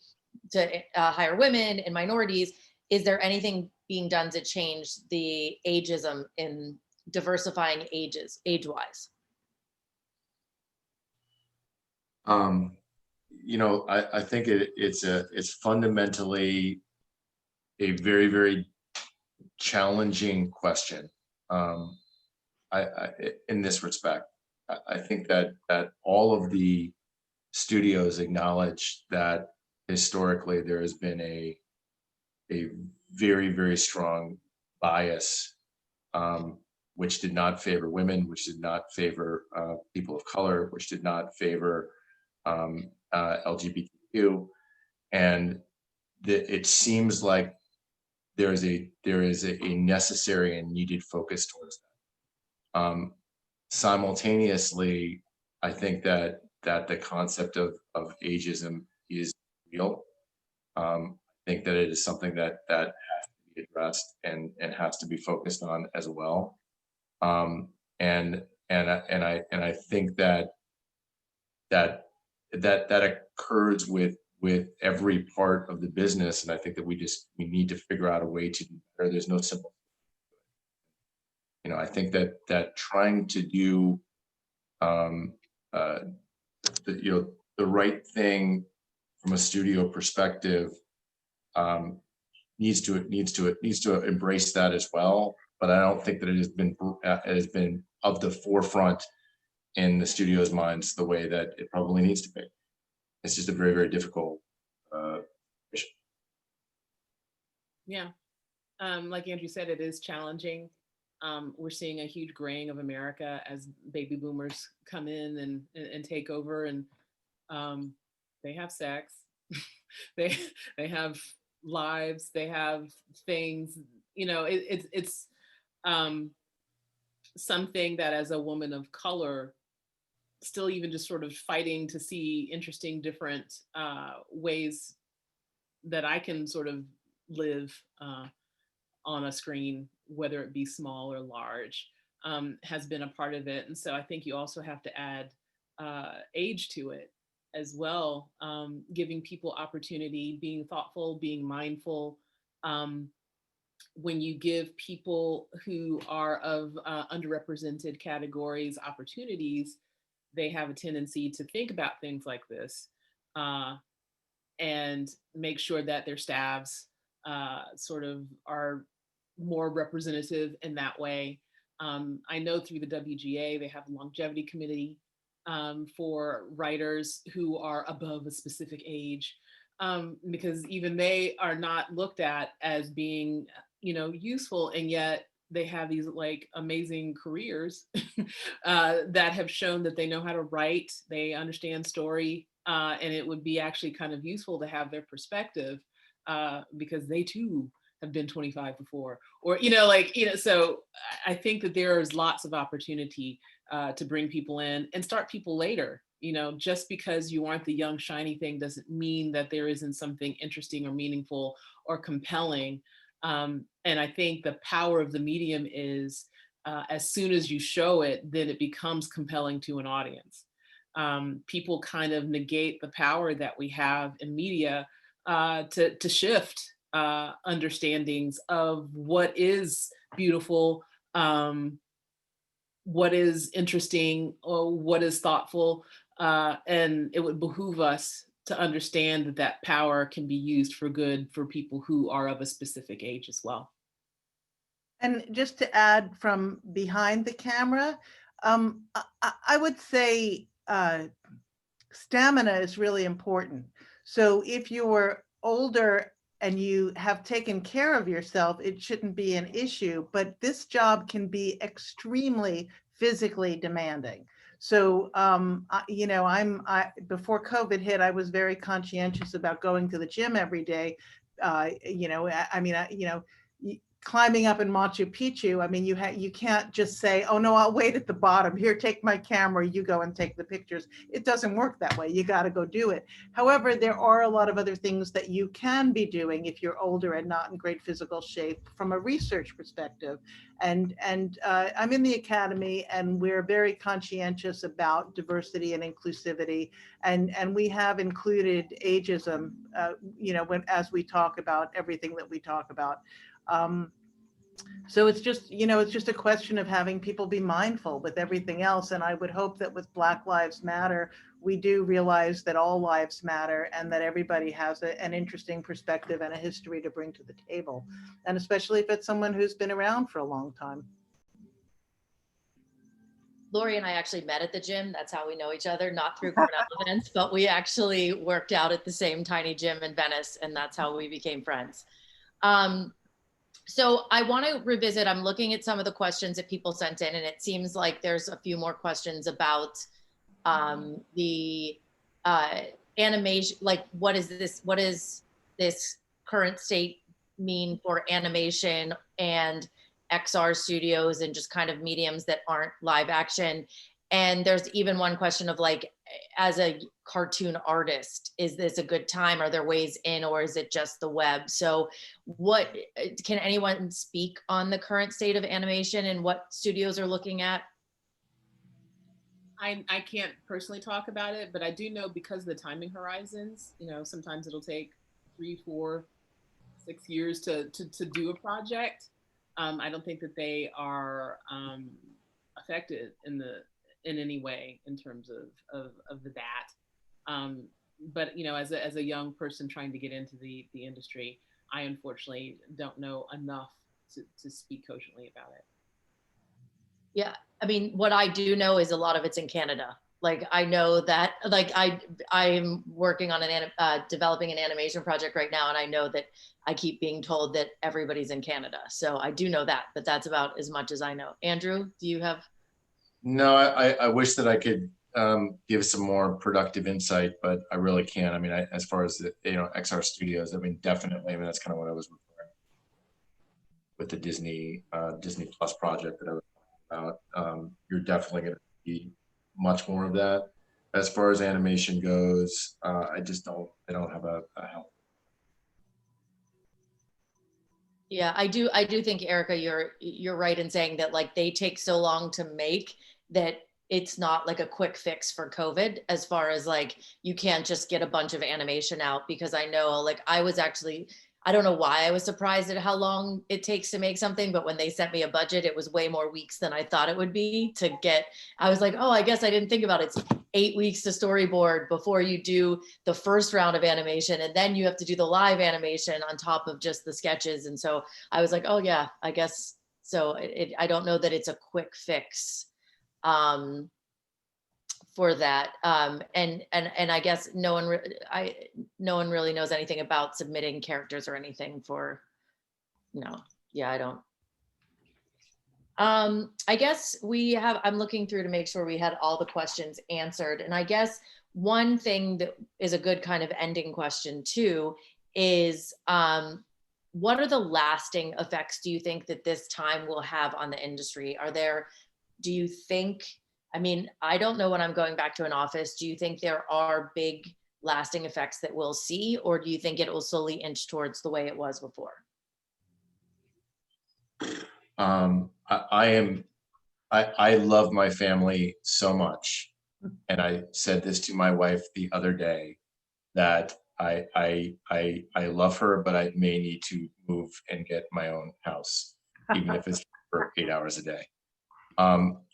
to hire women and minorities, is there anything being done to change the ageism in diversifying age-wise? I think it's fundamentally a very, very challenging question. In this respect, I think that all of the studios acknowledge that historically there has been a very, very strong bias, which did not favor women, which did not favor people of color, which did not favor LGBTQ, and it seems like there is a necessary and needed focus towards that. Simultaneously, I think that the concept of ageism is real. I think that it is something that has to be addressed and has to be focused on as well. And I think that occurs with with every part of the business. And I think that we need to figure out a way to do better. There's no simple, I think that trying to do, the right thing from a studio perspective, needs to embrace that as well. But I don't think that it has been of the forefront in the studio's minds the way that it probably needs to be. It's just a very, very difficult issue. Yeah, like Andrew said, it is challenging. We're seeing a huge graying of America as baby boomers come in and take over, and they have sex, they have lives, they have things. It's something that as a woman of color, still even just sort of fighting to see interesting different ways that I can sort of live on a screen, whether it be small or large, has been a part of it. And so I think you also have to add age to it as well, giving people opportunity, being thoughtful, being mindful. When you give people who are of underrepresented categories opportunities, they have a tendency to think about things like this and make sure that their staffs sort of are more representative in that way. I know through the WGA, they have a longevity committee for writers who are above a specific age, because even they are not looked at as being, useful, and yet they have these like amazing careers that have shown that they know how to write, they understand story, and it would be actually kind of useful to have their perspective because they too have been 25 before, or so I think that there is lots of opportunity to bring people in and start people later. Just because you aren't the young shiny thing doesn't mean that there isn't something interesting or meaningful or compelling. And I think the power of the medium is as soon as you show it, then it becomes compelling to an audience. People kind of negate the power that we have in media to shift understandings of what is beautiful, what is interesting, or what is thoughtful. And it would behoove us to understand that power can be used for good for people who are of a specific age as well. And just to add from behind the camera, I would say stamina is really important. So if you are older and you have taken care of yourself, it shouldn't be an issue, but this job can be extremely physically demanding. So, before COVID hit, I was very conscientious about going to the gym every day. Climbing up in Machu Picchu, I mean, you can't just say, oh no, I'll wait at the bottom. Here, take my camera, you go and take the pictures. It doesn't work that way. You got to go do it. However, there are a lot of other things that you can be doing if you're older and not in great physical shape from a research perspective. And I'm in the academy, and we're very conscientious about diversity and inclusivity. And we have included ageism, as we talk about everything that we talk about. So it's just a question of having people be mindful with everything else. And I would hope that with Black Lives Matter, we do realize that all lives matter and that everybody has an interesting perspective and a history to bring to the table. And especially if it's someone who's been around for a long time. Laurie and I actually met at the gym. That's how we know each other, not through Cornell events, but we actually worked out at the same tiny gym in Venice, and that's how we became friends. So I want to revisit, I'm looking at some of the questions that people sent in, and it seems like there's a few more questions about the animation, like what is this current state mean for animation and XR studios and just kind of mediums that aren't live action. And there's even one question of like, as a cartoon artist, is this a good time? Are there ways in, or is it just the web? So what, can anyone speak on the current state of animation and what studios are looking at? I can't personally talk about it, but I do know because of the timing horizons, sometimes it'll take 3, 4, 6 years to do a project. I don't think that they are affected in any way in terms of that. Um, but as a young person trying to get into the industry, I unfortunately don't know enough to speak cogently about it. Yeah, I mean, what I do know is a lot of it's in Canada. Like I know that, like I'm working on developing an animation project right now, and I know that I keep being told that everybody's in Canada. So I do know that, but that's about as much as I know. Andrew, do you have? No, I wish that I could give some more productive insight, but I really can't. I mean, as far as the, XR Studios, I mean, definitely. I mean, that's kind of what I was referring with the Disney Plus project that I was talking about. You're definitely going to see much more of that. As far as animation goes, I don't have a help. Yeah, I do think, Erica, you're right in saying that like they take so long to make that it's not like a quick fix for COVID, as far as like you can't just get a bunch of animation out, because I know like I don't know why I was surprised at how long it takes to make something, but when they sent me a budget, it was way more weeks than I thought it would be to get. I was like, oh, I guess I didn't think about it. It's 8 weeks to storyboard before you do the first round of animation, and then you have to do the live animation on top of just the sketches. And so I was like, oh yeah, I guess so. I don't know that it's a quick fix um, for that. And I guess no one really knows anything about submitting characters or anything for, yeah, I don't. I guess I'm looking through to make sure we had all the questions answered. And I guess one thing that is a good kind of ending question too is, what are the lasting effects do you think that this time will have on the industry? Do you think, I mean, I don't know when I'm going back to an office. Do you think there are big lasting effects that we'll see, or do you think it will slowly inch towards the way it was before? I love my family so much, and I said this to my wife the other day, that I love her, but I may need to move and get my own house, even if it's for 8 hours a day.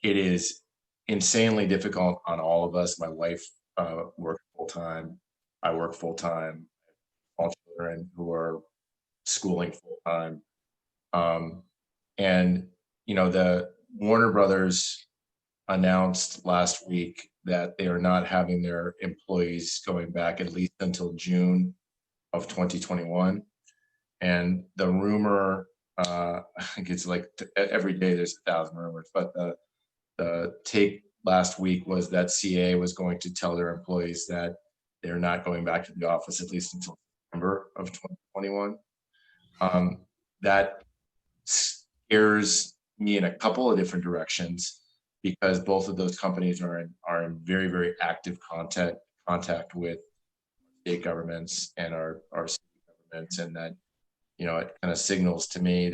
It is insanely difficult on all of us. My wife works full time. I work full time. All children who are schooling full time. And the Warner Brothers announced last week that they are not having their employees going back at least until June of 2021. And the rumor, I think it's like every day there's 1,000 rumors, but the take last week was that CA was going to tell their employees that they're not going back to the office at least until September of 2021. That scares me in a couple of different directions, because both of those companies are in very, very active contact with state governments and our city governments, and that it kind of signals to me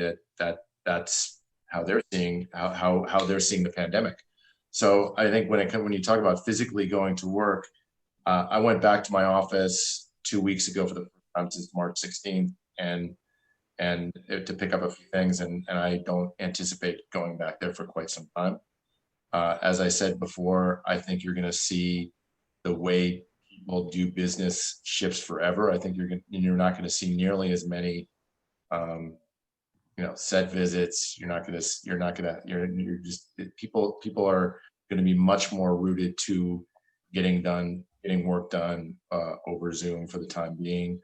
that's how they're seeing how they're seeing the pandemic. So I think when you talk about physically going to work, I went back to my office 2 weeks ago for the first time since March 16th, and to pick up a few things, and I don't anticipate going back there for quite some time. As I said before, I think you're going to see the way people do business shifts forever. I think you're not going to see nearly as many, set visits. You're just people are going to be much more rooted to getting work done over Zoom for the time being.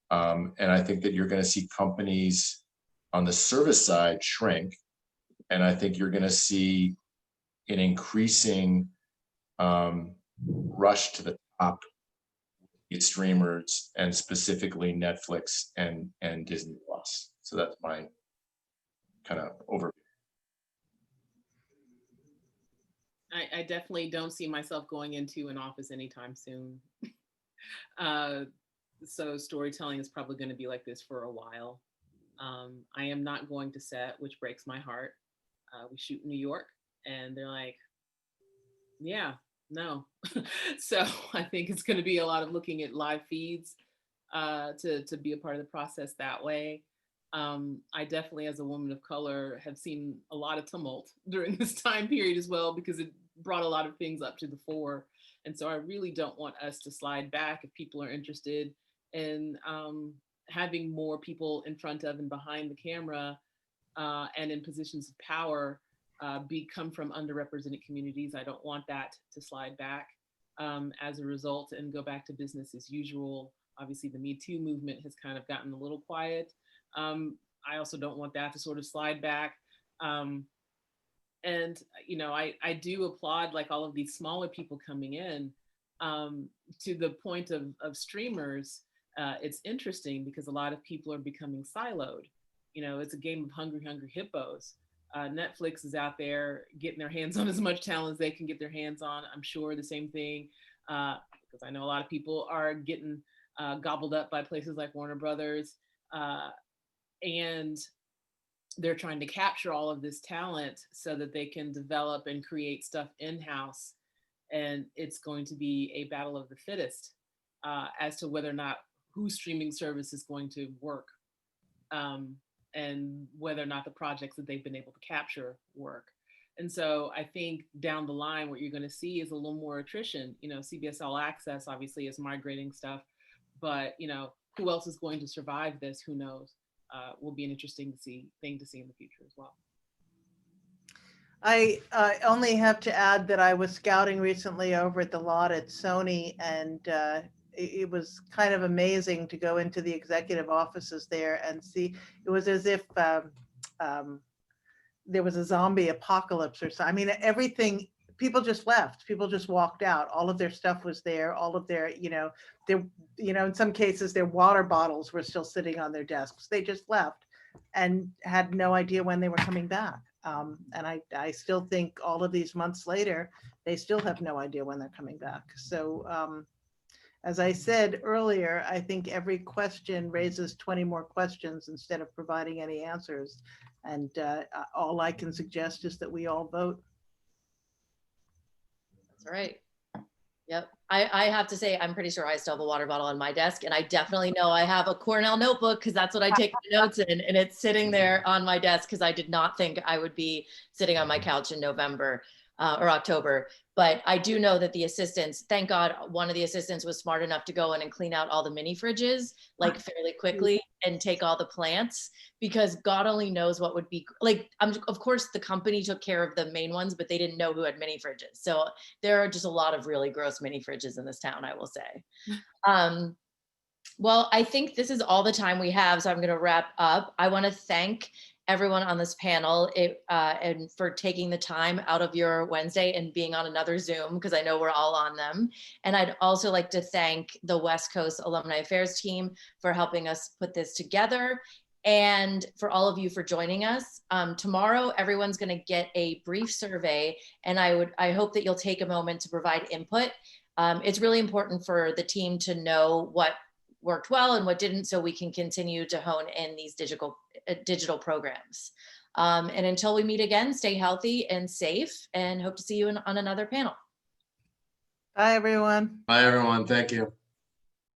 And I think that you're going to see companies on the service side shrink. And I think you're going to see an increasing rush to the top with streamers, and specifically Netflix and Disney Plus. So that's my kind of overview. I definitely don't see myself going into an office anytime soon. So storytelling is probably going to be like this for a while. I am not going to set, which breaks my heart. We shoot in New York, and they're like, yeah, no. So I think it's going to be a lot of looking at live feeds to be a part of the process that way. I definitely, as a woman of color, have seen a lot of tumult during this time period as well, because it brought a lot of things up to the fore. And so I really don't want us to slide back if people are interested in having more people in front of and behind the camera and in positions of power come from underrepresented communities. I don't want that to slide back as a result and go back to business as usual. Obviously, the Me Too movement has kind of gotten a little quiet. I also don't want that to sort of slide back. And, you know, I do applaud like all of these smaller people coming in to the point of streamers. It's interesting because a lot of people are becoming siloed. You know, it's a game of hungry hippos. Netflix is out there getting their hands on as much talent as they can get their hands on. I'm sure the same thing, because I know a lot of people are getting gobbled up by places like Warner Brothers. And they're trying to capture all of this talent so that they can develop and create stuff in-house. And it's going to be a battle of the fittest as to whether or not whose streaming service is going to work. And whether or not the projects that they've been able to capture work. And so I think down the line, what you're going to see is a little more attrition. You know, CBS All Access obviously is migrating stuff, but you know, who else is going to survive this? Who knows? Will be an interesting thing to see in the future as well. I only have to add that I was scouting recently over at the lot at Sony, and it was kind of amazing to go into the executive offices there and see. It was as if there was a zombie apocalypse or something. I mean, everything, people just left. People just walked out. All of their stuff was there. All of their, in some cases, their water bottles were still sitting on their desks. They just left and had no idea when they were coming back. And I still think all of these months later, they still have no idea when they're coming back. So as I said earlier, I think every question raises 20 more questions instead of providing any answers. And all I can suggest is that we all vote. That's right. Yep. I have to say, I'm pretty sure I still have a water bottle on my desk, and I definitely know I have a Cornell notebook because that's what I take my notes in, and it's sitting there on my desk because I did not think I would be sitting on my couch in November or October. But I do know that the assistants, thank God, one of the assistants was smart enough to go in and clean out all the mini fridges like fairly quickly and take all the plants, because God only knows what would be like. Of course, the company took care of the main ones, but they didn't know who had mini fridges. So there are just a lot of really gross mini fridges in this town, I will say. Well, I think this is all the time we have, so I'm going to wrap up. I want to thank everyone on this panel and for taking the time out of your Wednesday and being on another Zoom, because I know we're all on them. And I'd also like to thank the West Coast Alumni Affairs team for helping us put this together, and for all of you for joining us. Tomorrow, everyone's going to get a brief survey, and I hope that you'll take a moment to provide input. It's really important for the team to know what worked well and what didn't, so we can continue to hone in these digital programs. And until we meet again, stay healthy and safe, and hope to see you on another panel. Bye, everyone. Bye, everyone. Thank you.